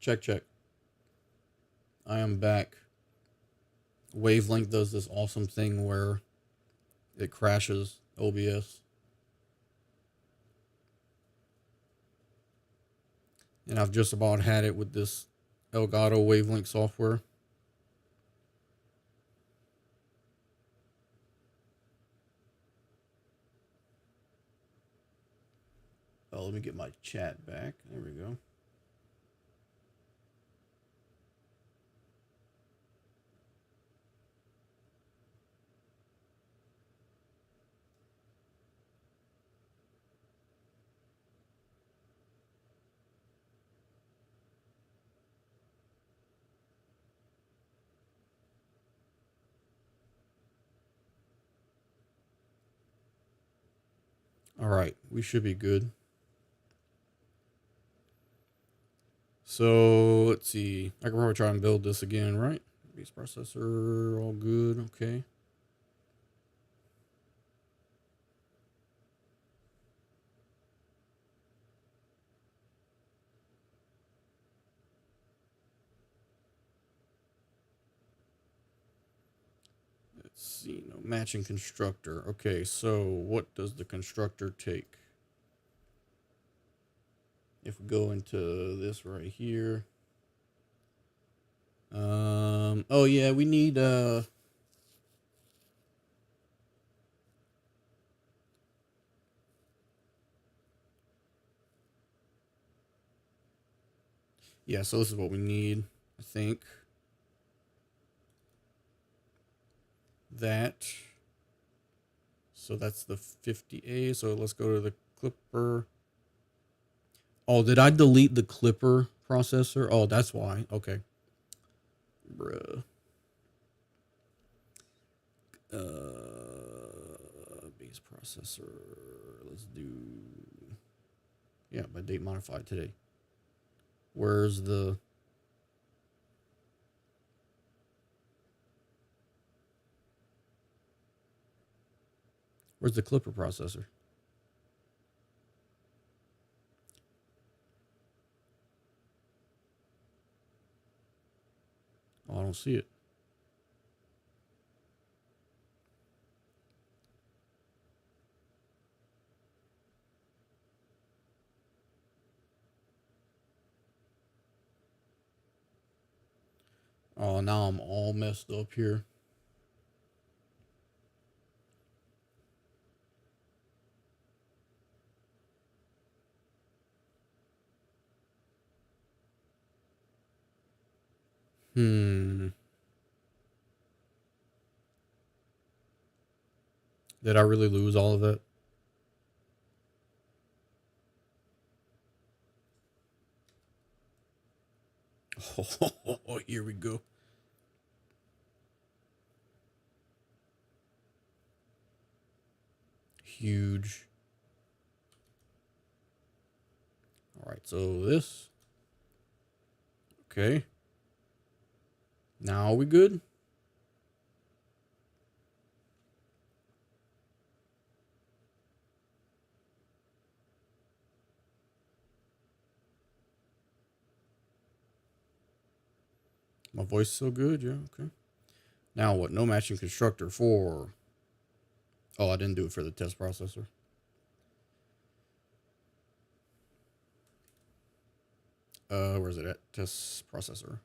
Check, check. I am back. Wavelength does this awesome thing where it crashes OBS. And I've just about had it with this Elgato Wavelength software. Oh, let me get my chat back. There we go. All right, we should be good. So let's see. I can probably try and build this again, right? Base processor, all good. Okay. Let's see. No matching constructor. Okay, so what does the constructor take? If we go into this right here. Oh yeah, we need yeah, so this is what we need, I think. That. So that's the 50A. So let's go to the Clipper. Oh, did I delete the Clipper processor? Oh, that's why. Okay. Bruh. Base processor. Let's do. Yeah, by date modified today. Where's the. Where's the Clipper processor? Oh, I don't see it. Oh, now I'm all messed up here. Did I really lose all of that? Oh, here we go. Huge. All right, so this. Okay. Now are we good? My voice is so good, yeah, okay. Now what? No matching constructor for. Oh, I didn't do it for the test processor. Where's it at? Test processor.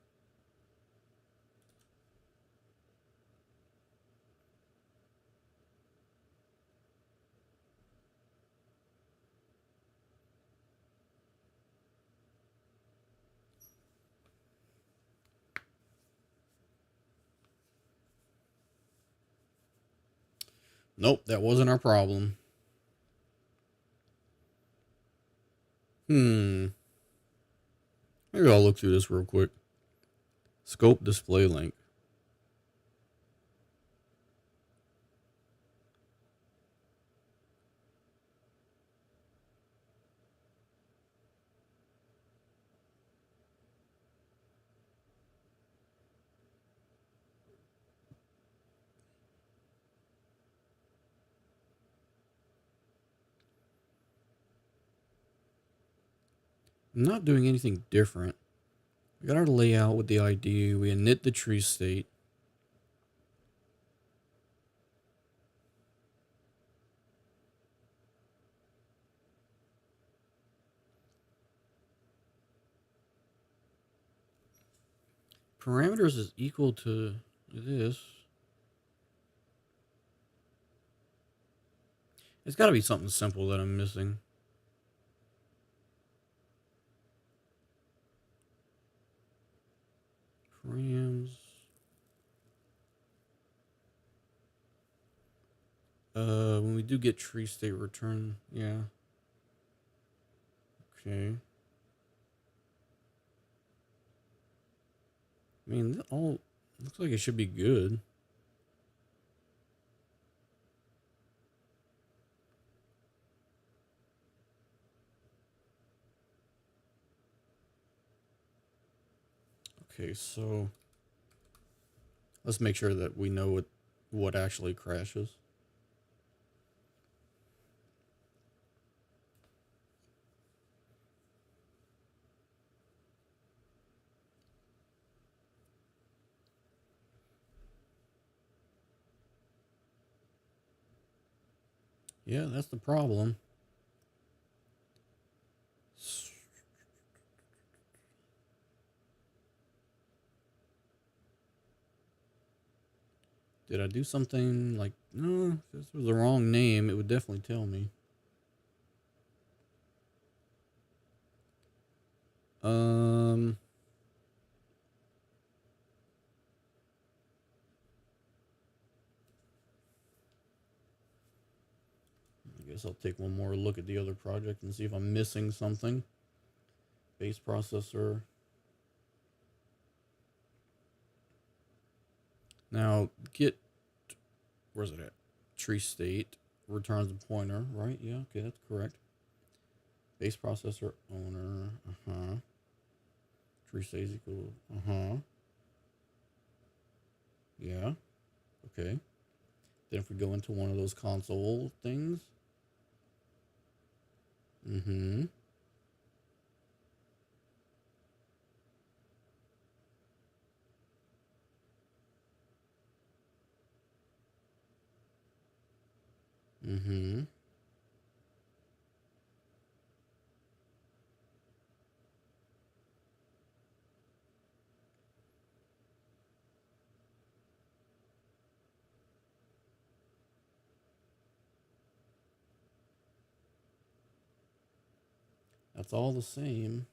Nope, that wasn't our problem. Maybe I'll look through this real quick. Scope display link. I'm not doing anything different. We got our layout with the ID. We init the tree state. Parameters is equal to this. It's got to be something simple that I'm missing. Params. When we do get tree state return, yeah. Okay. I mean, that all looks like it should be good. Okay, so let's make sure that we know what actually crashes. Yeah, that's the problem. Did I do something like, no, if this was the wrong name, it would definitely tell me. I guess I'll take one more look at the other project and see if I'm missing something. Base processor. Now, Git, where's it at? Tree state returns a pointer, right? Yeah, okay, that's correct. Base processor owner, Tree state is equal, yeah, okay. Then if we go into one of those console things, mm-hmm. That's all the same.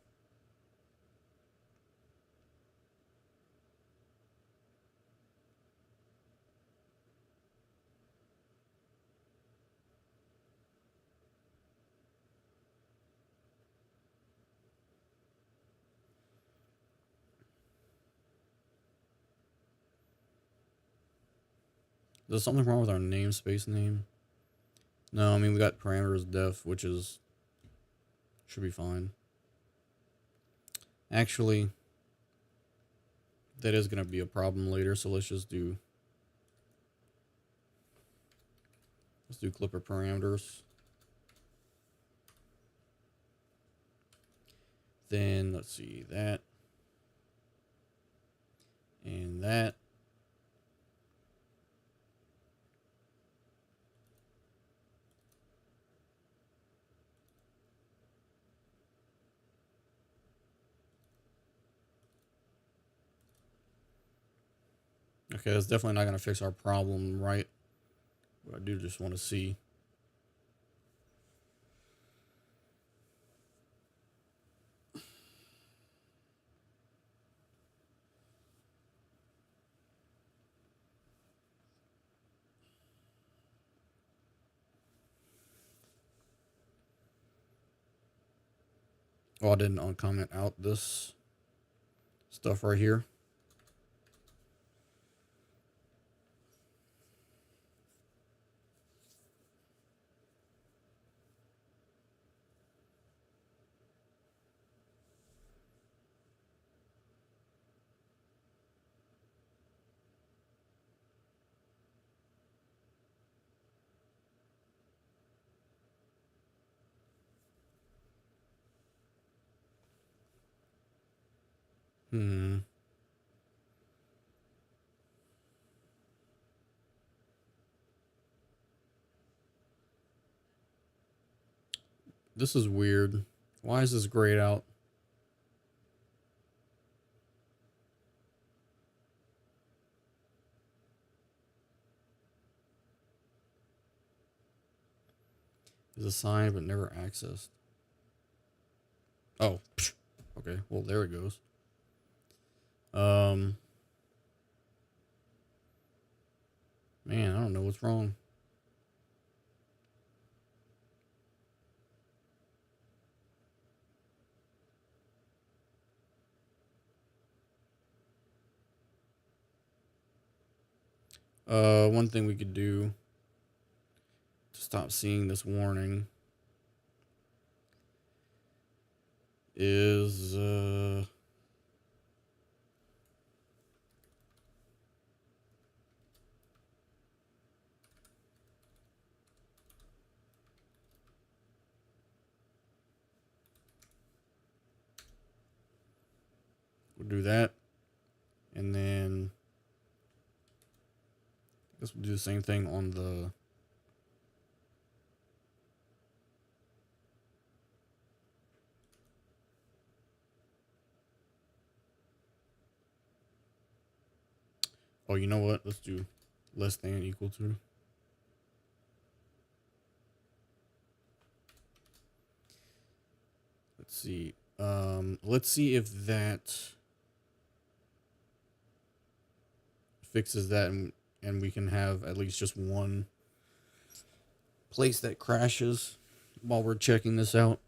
Is there something wrong with our namespace name? No, I mean, we got parameters def, which is, should be fine. Actually, that is going to be a problem later, so let's do clipper parameters. Then, let's see, that. And that. Okay, that's definitely not going to fix our problem, right? But I do just want to see. Oh, I didn't uncomment out this stuff right here. This is weird. Why is this grayed out? Is assigned but never accessed. Oh, okay. Well, there it goes. Man, I don't know what's wrong. One thing we could do to stop seeing this warning is we'll do that, and then I guess we'll do the same thing on the oh, you know what? Let's do less than equal to. Let's see. Let's see if that fixes that, and we can have at least just one place that crashes while we're checking this out.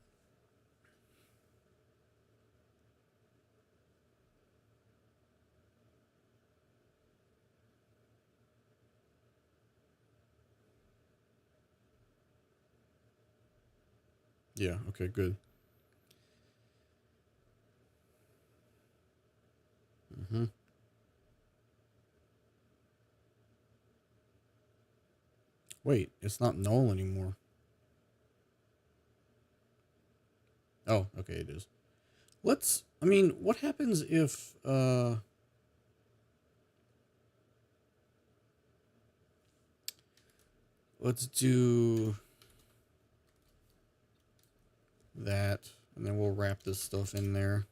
Yeah, okay, good. Wait, it's not null anymore. Oh, okay, it is. I mean, what happens if, let's do that, and then we'll wrap this stuff in there.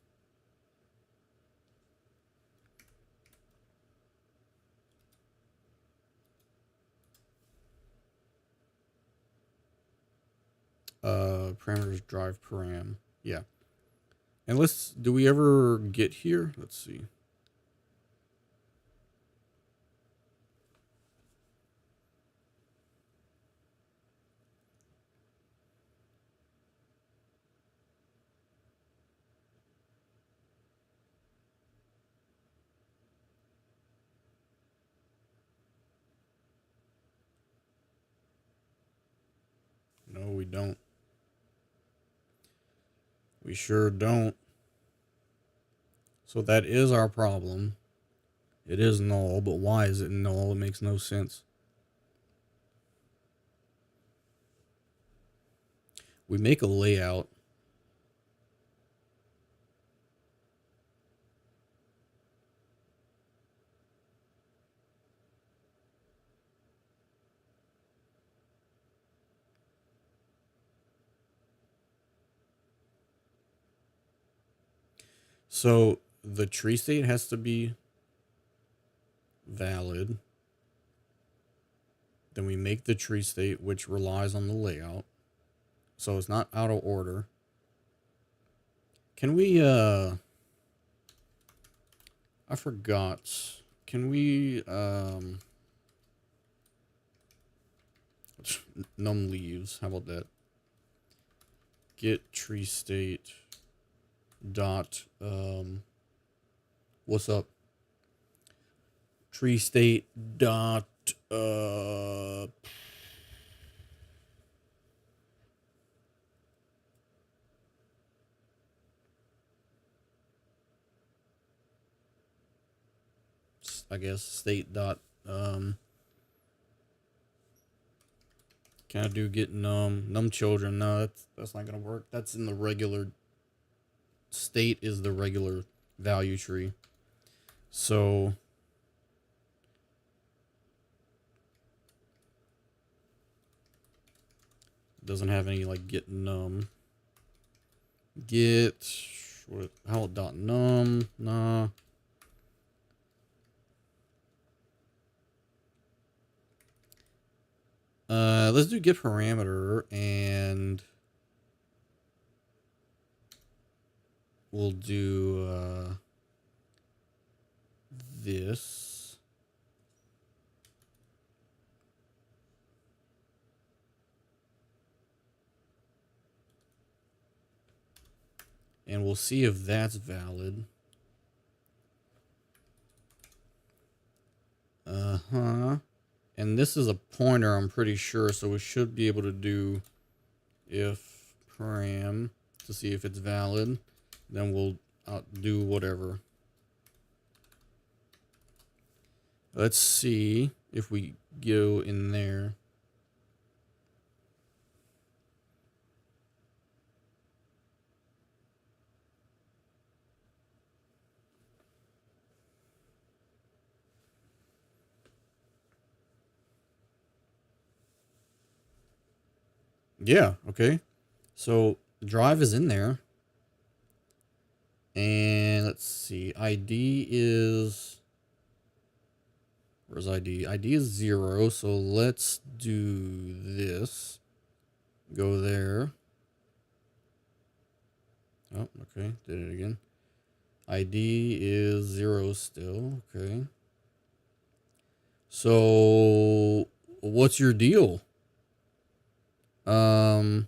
Parameters drive param. Yeah. And do we ever get here? Let's see. No, we don't. We sure don't. So that is our problem. It is null, but why is it null? It makes no sense. We make a layout. So the tree state has to be valid. Then we make the tree state, which relies on the layout. So it's not out of order. Can we, I forgot. Can we, num leaves? How about that? Get tree state dot, what's up? Tree state dot, I guess state dot, can I do get num children? No, that's not gonna work. That's in the regular state is the regular value tree. So it doesn't have any like git num. Git how dot num, nah. Let's do get parameter, and we'll do this. And we'll see if that's valid. And this is a pointer, I'm pretty sure, so we should be able to do if param to see if it's valid. Then we'll do whatever. Let's see if we go in there. Yeah, okay. So the drive is in there. And let's see, ID is, where's ID? ID is 0, so let's do this. Go there. Oh, okay, did it again. ID is 0 still, okay. So, what's your deal? Oh.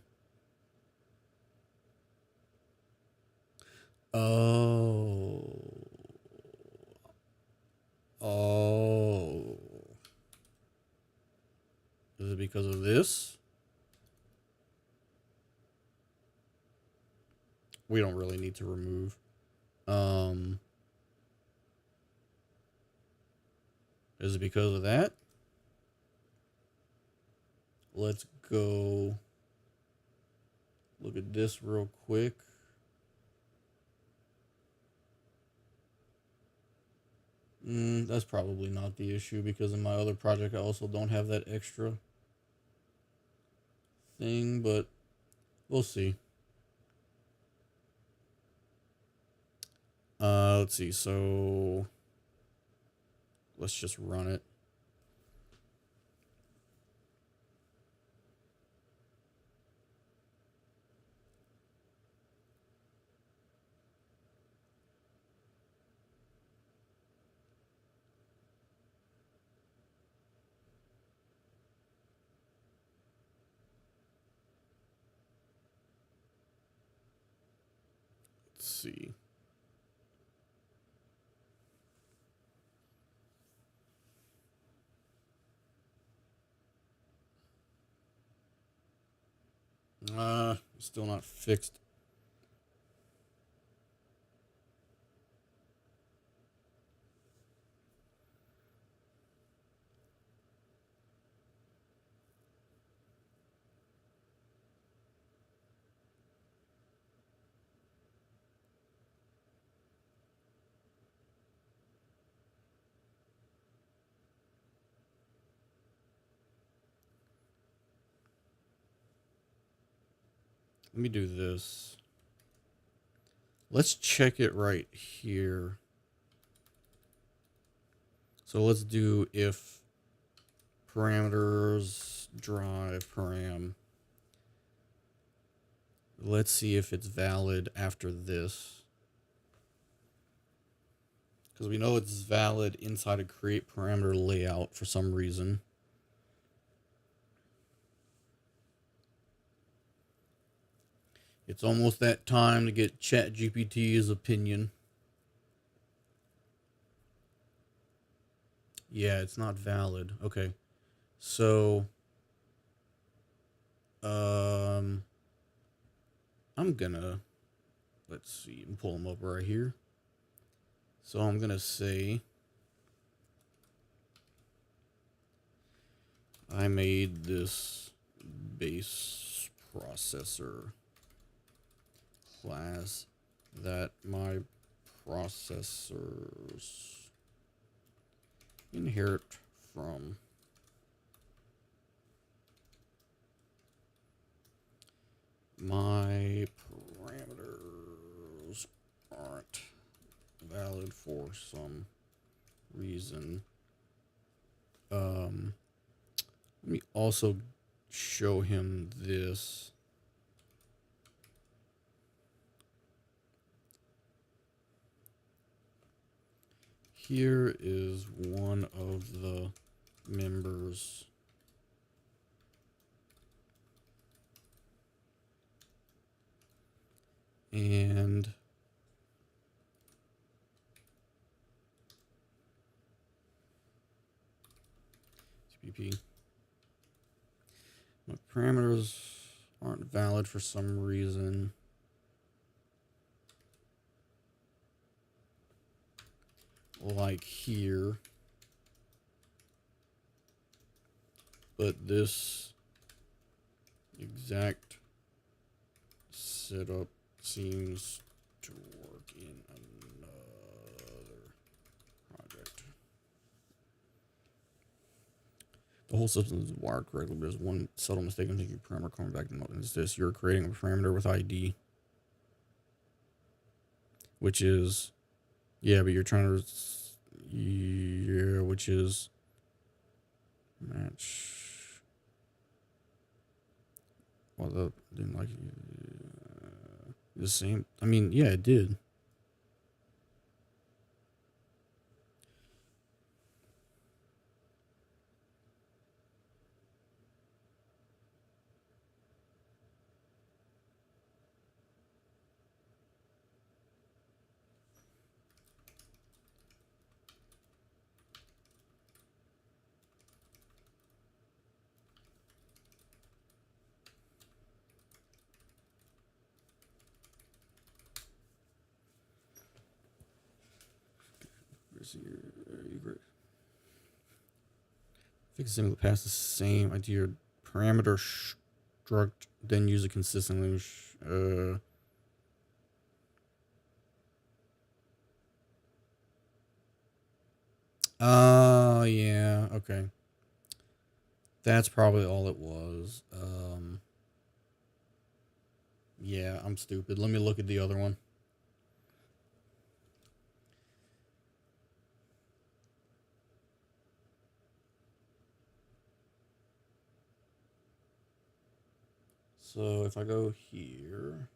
Is it because of this? We don't really need to remove. Is it because of that? Let's go look at this real quick. That's probably not the issue, because in my other project I also don't have that extra thing, but we'll see. Let's see, so let's just run it. Let's see. Still not fixed. Let me do this. Let's check it right here. So let's do if parameters drive param. Let's see if it's valid after this, because we know it's valid inside a create parameter layout for some reason. It's almost that time to get ChatGPT's opinion. Yeah, it's not valid. Okay. So I'm gonna, let's see, and pull them up right here. So I'm gonna say I made this base processor class that my processors inherit from my parameters aren't valid for some reason. Let me also show him this. Here is one of the members. And TPP. My parameters aren't valid for some reason. Like here. But this exact setup seems to work in another project. The whole system is wired correctly, but there's one subtle mistake. I'm taking parameter coming back to nothing. Is this: you're creating a parameter with ID, which is, yeah, but you're trying to, yeah, which is match. Well, the didn't like the same. I mean, yeah, it did. Fix the pass the same idea parameter struct, then use it consistently. Yeah, okay. That's probably all it was. Yeah, I'm stupid. Let me look at the other one. So if I go here,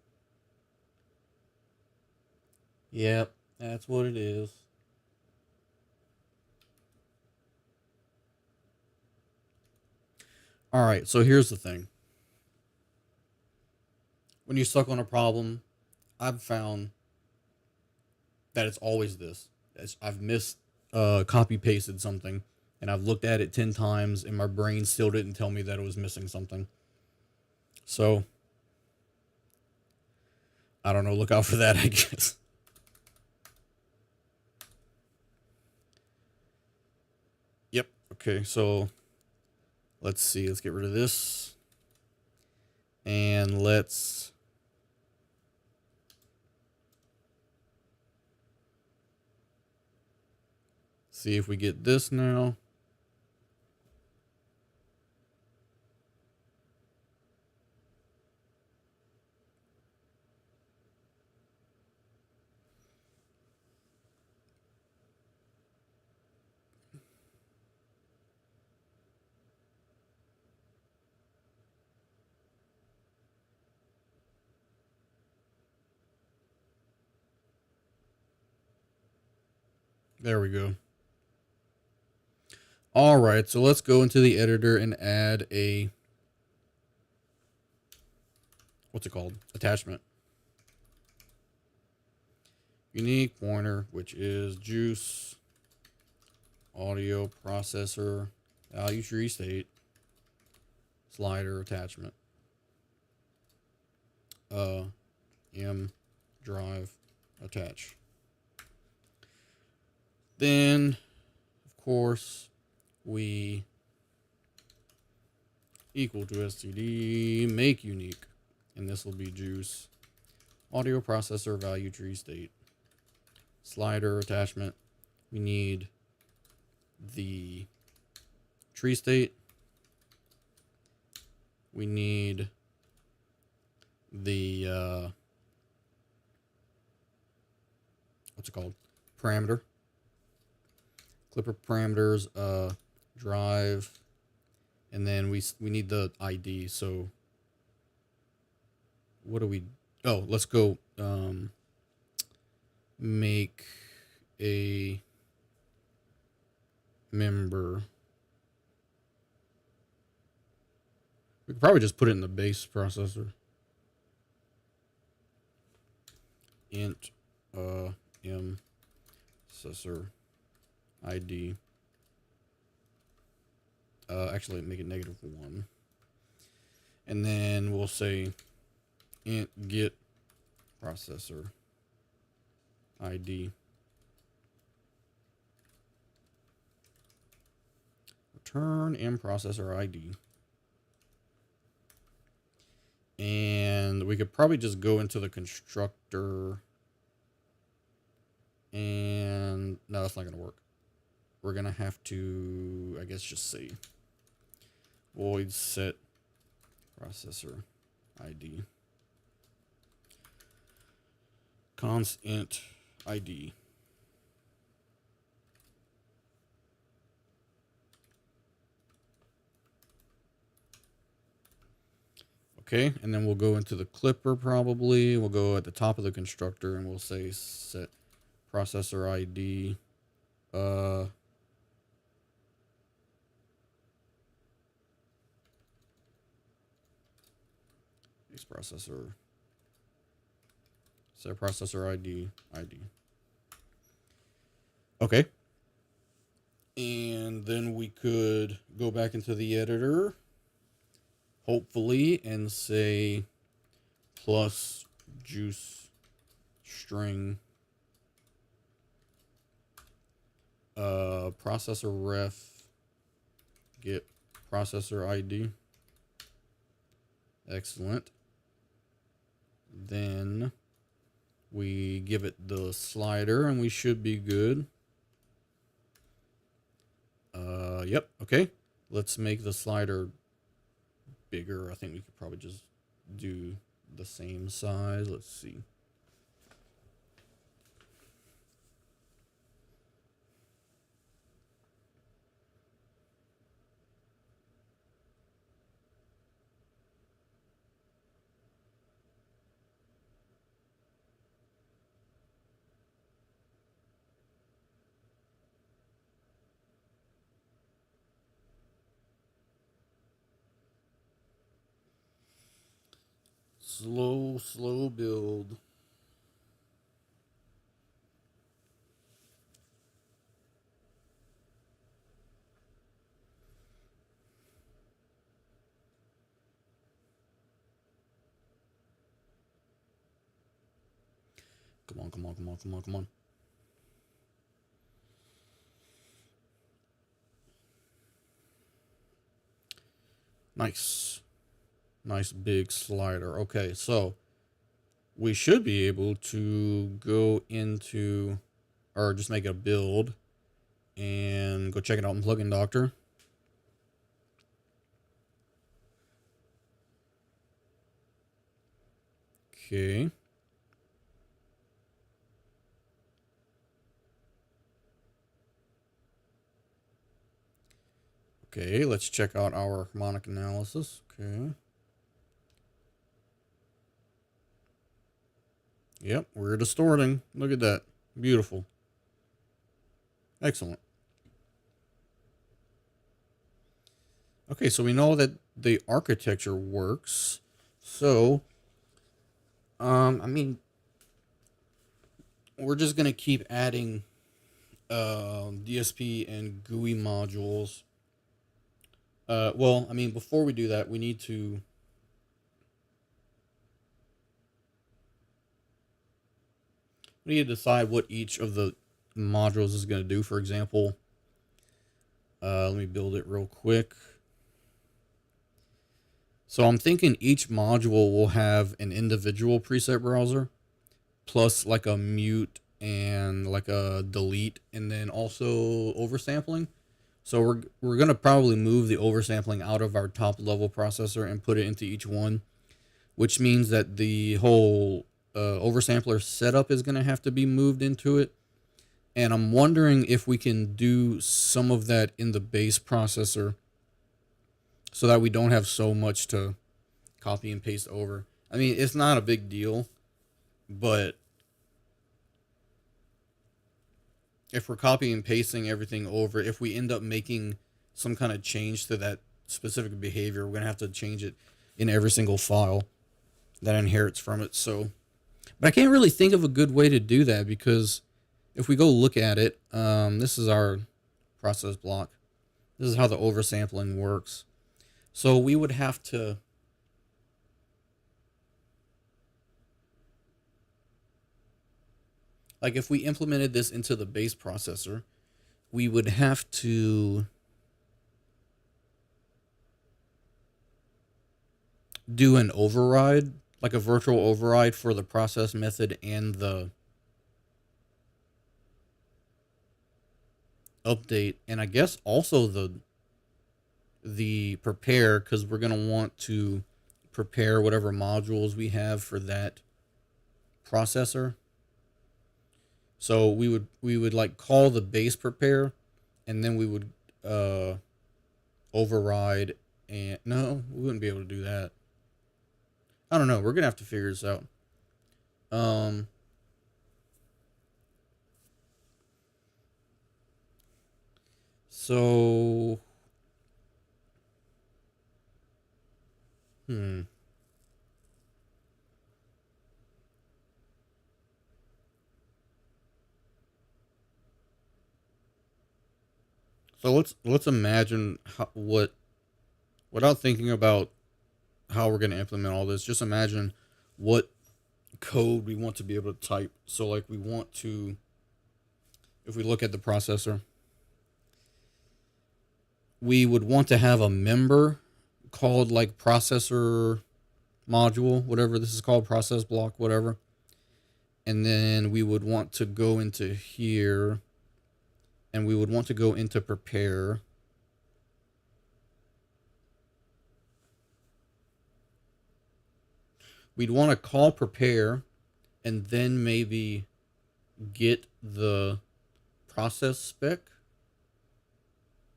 yep, that's what it is. All right, so here's the thing. When you suck on a problem, I've found that it's always this. I've missed copy pasted something, and I've looked at it 10 times, and my brain still didn't tell me that it was missing something. So, I don't know, look out for that, I guess. Yep, okay, so let's see, let's get rid of this. And let's see if we get this now. There we go. All right, so let's go into the editor and add a, what's it called? Attachment. Unique pointer, which is juice, audio processor, value tree state, slider attachment, M drive attach. Then, of course, we equal to std make unique, and this will be juice audio processor value tree state slider attachment. We need the tree state. We need the what's it called? Parameter. Clipper parameters, drive, and then we need the ID. So what do we? Oh, let's go make a member. We could probably just put it in the base processor. Int m processor ID. Actually, make it -1. And then we'll say int get processor ID. Return m processor ID. And we could probably just go into the constructor. And no, that's not going to work. We're going to have to, I guess, just say void set processor ID. Const int ID. Okay, and then we'll go into the clipper probably. We'll go at the top of the constructor and we'll say set processor ID. Base processor. Set processor ID. Okay. And then we could go back into the editor, hopefully, and say plus juice string processor ref get processor ID. Excellent. Then we give it the slider and we should be good. Yep. Okay. Let's make the slider bigger. I think we could probably just do the same size. Let's see. Slow build. Come on. Nice big slider. Okay, so we should be able to go into, or just make a build and go check it out in Plugin Doctor. Okay. Okay, let's check out our harmonic analysis. Okay. Yep, we're distorting. Look at that. Beautiful. Excellent. Okay, so we know that the architecture works. So, I mean, we're just going to keep adding DSP and GUI modules. Well, I mean, before we do that, we need to decide what each of the modules is going to do. For example, let me build it real quick. So I'm thinking each module will have an individual preset browser plus like a mute and like a delete, and then also oversampling. So we're gonna probably move the oversampling out of our top level processor and put it into each one, which means that the whole oversampler setup is gonna have to be moved into it. And I'm wondering if we can do some of that in the base processor so that we don't have so much to copy and paste over. I mean, it's not a big deal, but if we're copying and pasting everything over, if we end up making some kind of change to that specific behavior, we're going to have to change it in every single file that inherits from it. So, but I can't really think of a good way to do that, because if we go look at it, this is our process block. This is how the oversampling works. So we would have to like if we implemented this into the base processor, we would have to do an override, like a virtual override for the process method and the update, and I guess also the prepare, because we're going to want to prepare whatever modules we have for that processor. So we would like call the base prepare, and then we would override, and no, we wouldn't be able to do that. I don't know. We're gonna have to figure this out. So hmm. So let's imagine what, without thinking about how we're gonna implement all this, just imagine what code we want to be able to type. So like we want to, if we look at the processor, we would want to have a member called like processor module, whatever this is called, process block, whatever. And then we would want to go into here, and we would want to go into prepare. We'd want to call prepare, and then maybe get the process spec,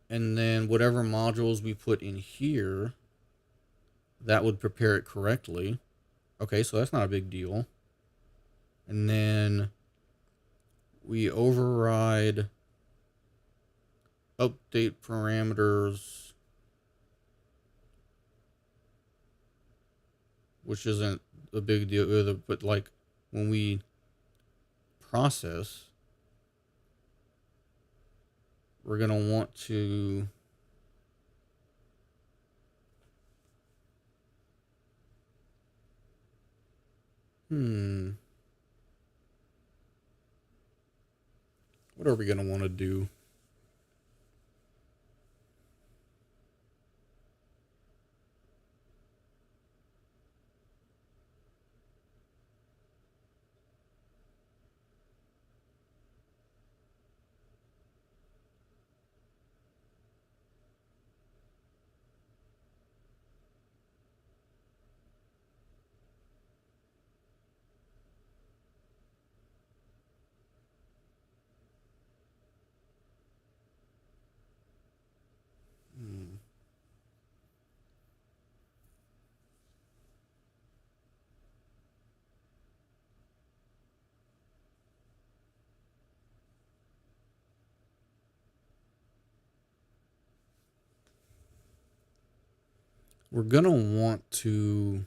and then whatever modules we put in here, that would prepare it correctly. Okay, so that's not a big deal. And then we override update parameters, which isn't a big deal either, but like when we process, we're going to want to what are we going to want to do? We're going to want to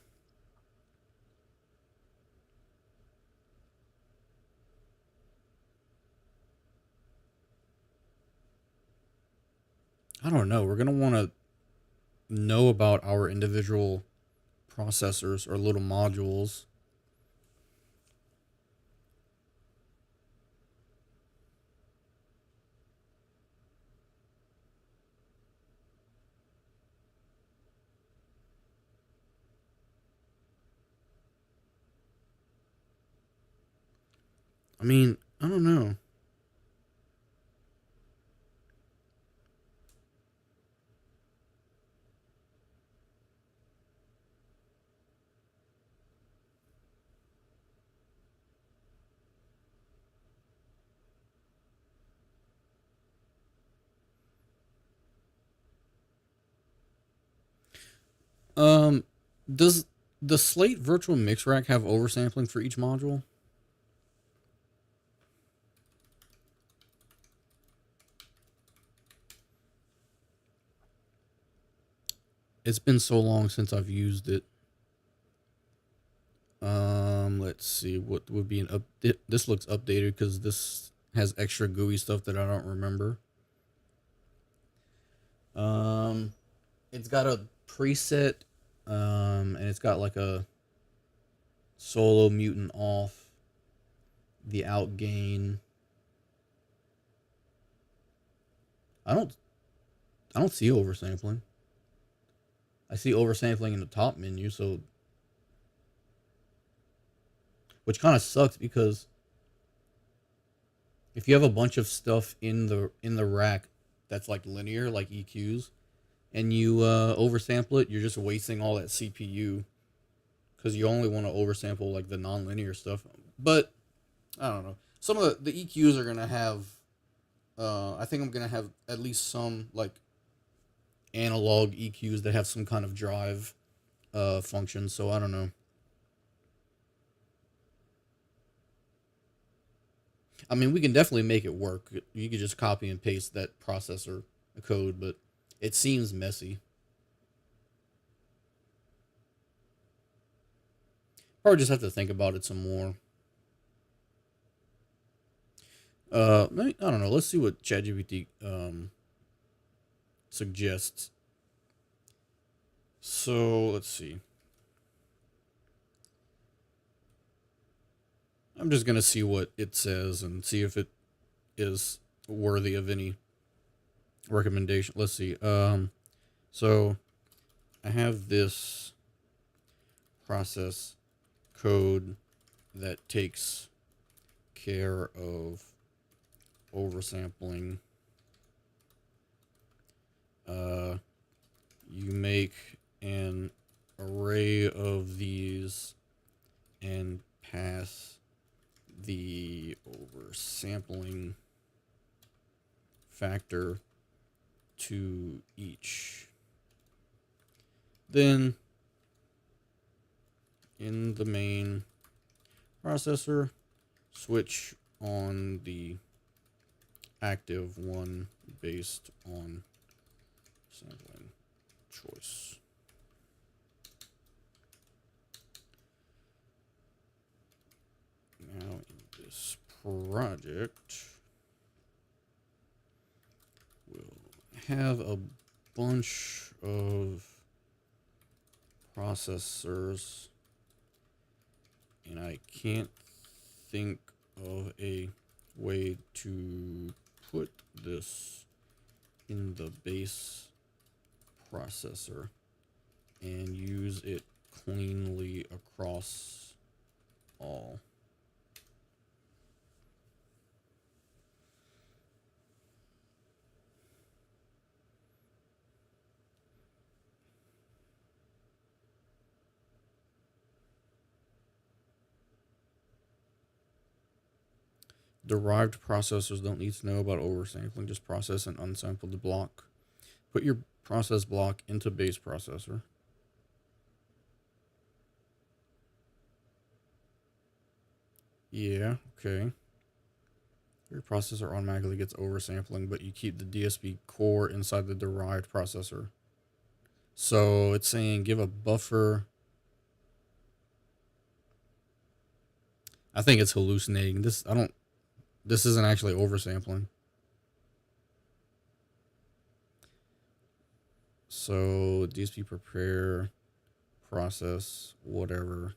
I don't know. We're going to want to know about our individual processors or little modules. I mean, I don't know. Um, does the Slate virtual mix rack have oversampling for each module? It's been so long since I've used it. Let's see what would be an update. This looks updated because this has extra GUI stuff that I don't remember. Um, it's got a preset, and it's got like a solo mutant off, the outgain. I don't, I don't see oversampling. I see oversampling in the top menu, so which kind of sucks because if you have a bunch of stuff in the rack that's like linear, like EQs, and you oversample it, you're just wasting all that CPU because you only want to oversample like the non-linear stuff. But I don't know. Some of the EQs are gonna have. I think I'm gonna have at least some like analog EQs that have some kind of drive function. So I don't know. I mean, we can definitely make it work. You could just copy and paste that processor code, but it seems messy. Probably just have to think about it some more. I don't know. Let's see what ChatGPT suggests. So let's see. I'm just gonna see what it says and see if it is worthy of any recommendation. Let's see. So I have this process code that takes care of oversampling. You make an array of these and pass the oversampling factor to each. Then in the main processor, switch on the active one based on sampling choice. Now in this project, we'll have a bunch of processors, and I can't think of a way to put this in the base processor and use it cleanly across all. Derived processors don't need to know about oversampling. Just process and unsample the block. Put your process block into base processor. Yeah, okay. Your processor automatically gets oversampling, but you keep the DSP core inside the derived processor. So it's saying give a buffer. I think it's hallucinating. This isn't actually oversampling. So DSP prepare process whatever.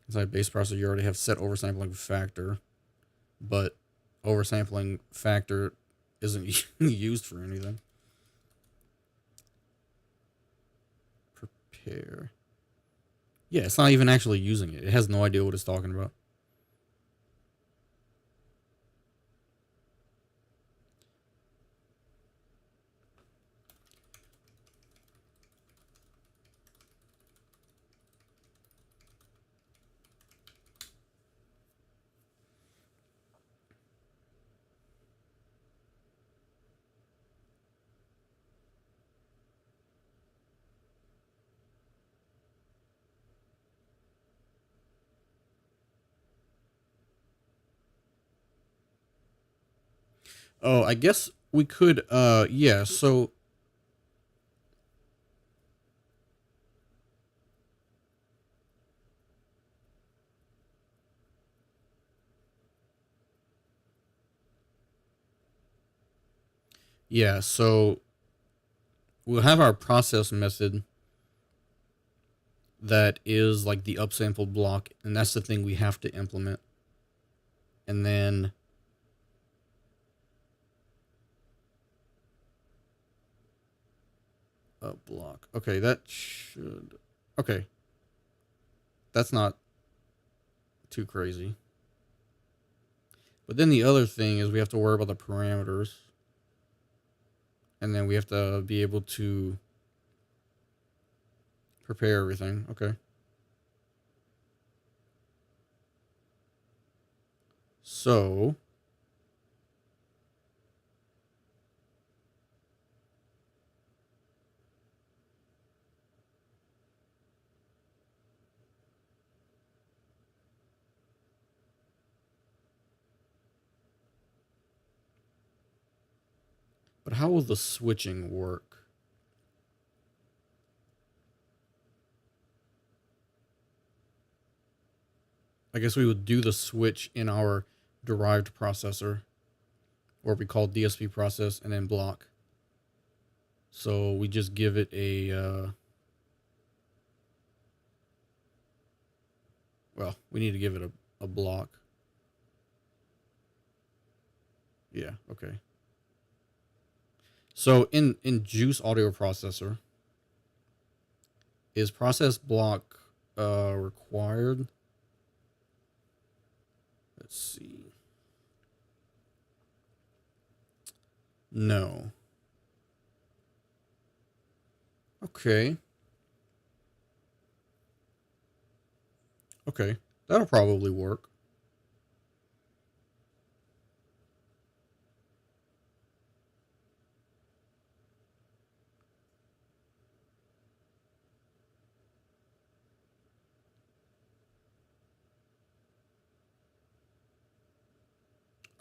Inside base processor, you already have set oversampling factor, but oversampling factor isn't used for anything. Prepare Yeah, it's not even actually using it. It has no idea what it's talking about. Oh, I guess we could, yeah, so yeah, so we'll have our process method that is like the upsampled block, and that's the thing we have to implement. And then a block. Okay, that should, okay. That's not too crazy. But then the other thing is we have to worry about the parameters. And then we have to be able to prepare everything. Okay. So but how will the switching work? I guess we would do the switch in our derived processor, or we call DSP process, and then block. So we just give it a, well, we need to give it a block. Yeah, okay. So in Juice audio processor, is process block required? Let's see. No. Okay. Okay. That'll probably work.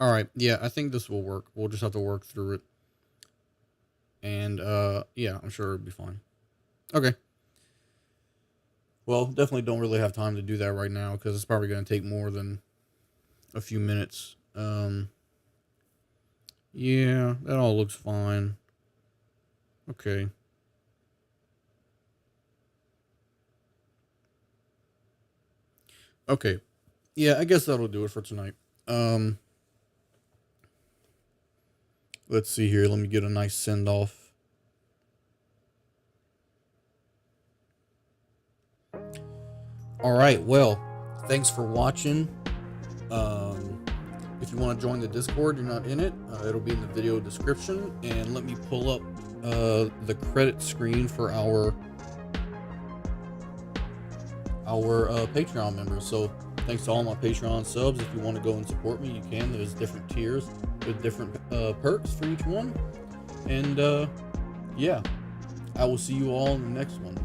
All right. Yeah, I think this will work. We'll just have to work through it. And yeah, I'm sure it'll be fine. Okay. Well, definitely don't really have time to do that right now because it's probably going to take more than a few minutes. Yeah, that all looks fine. Okay. Okay. Yeah, I guess that'll do it for tonight. Let's see here. Let me get a nice send off. All right. Well, thanks for watching. If you want to join the Discord, you're not in it. It'll be in the video description. And let me pull up the credit screen for our Patreon members. So thanks to all my Patreon subs. If you want to go and support me, you can. There's different tiers with different perks for each one. And yeah, I will see you all in the next one.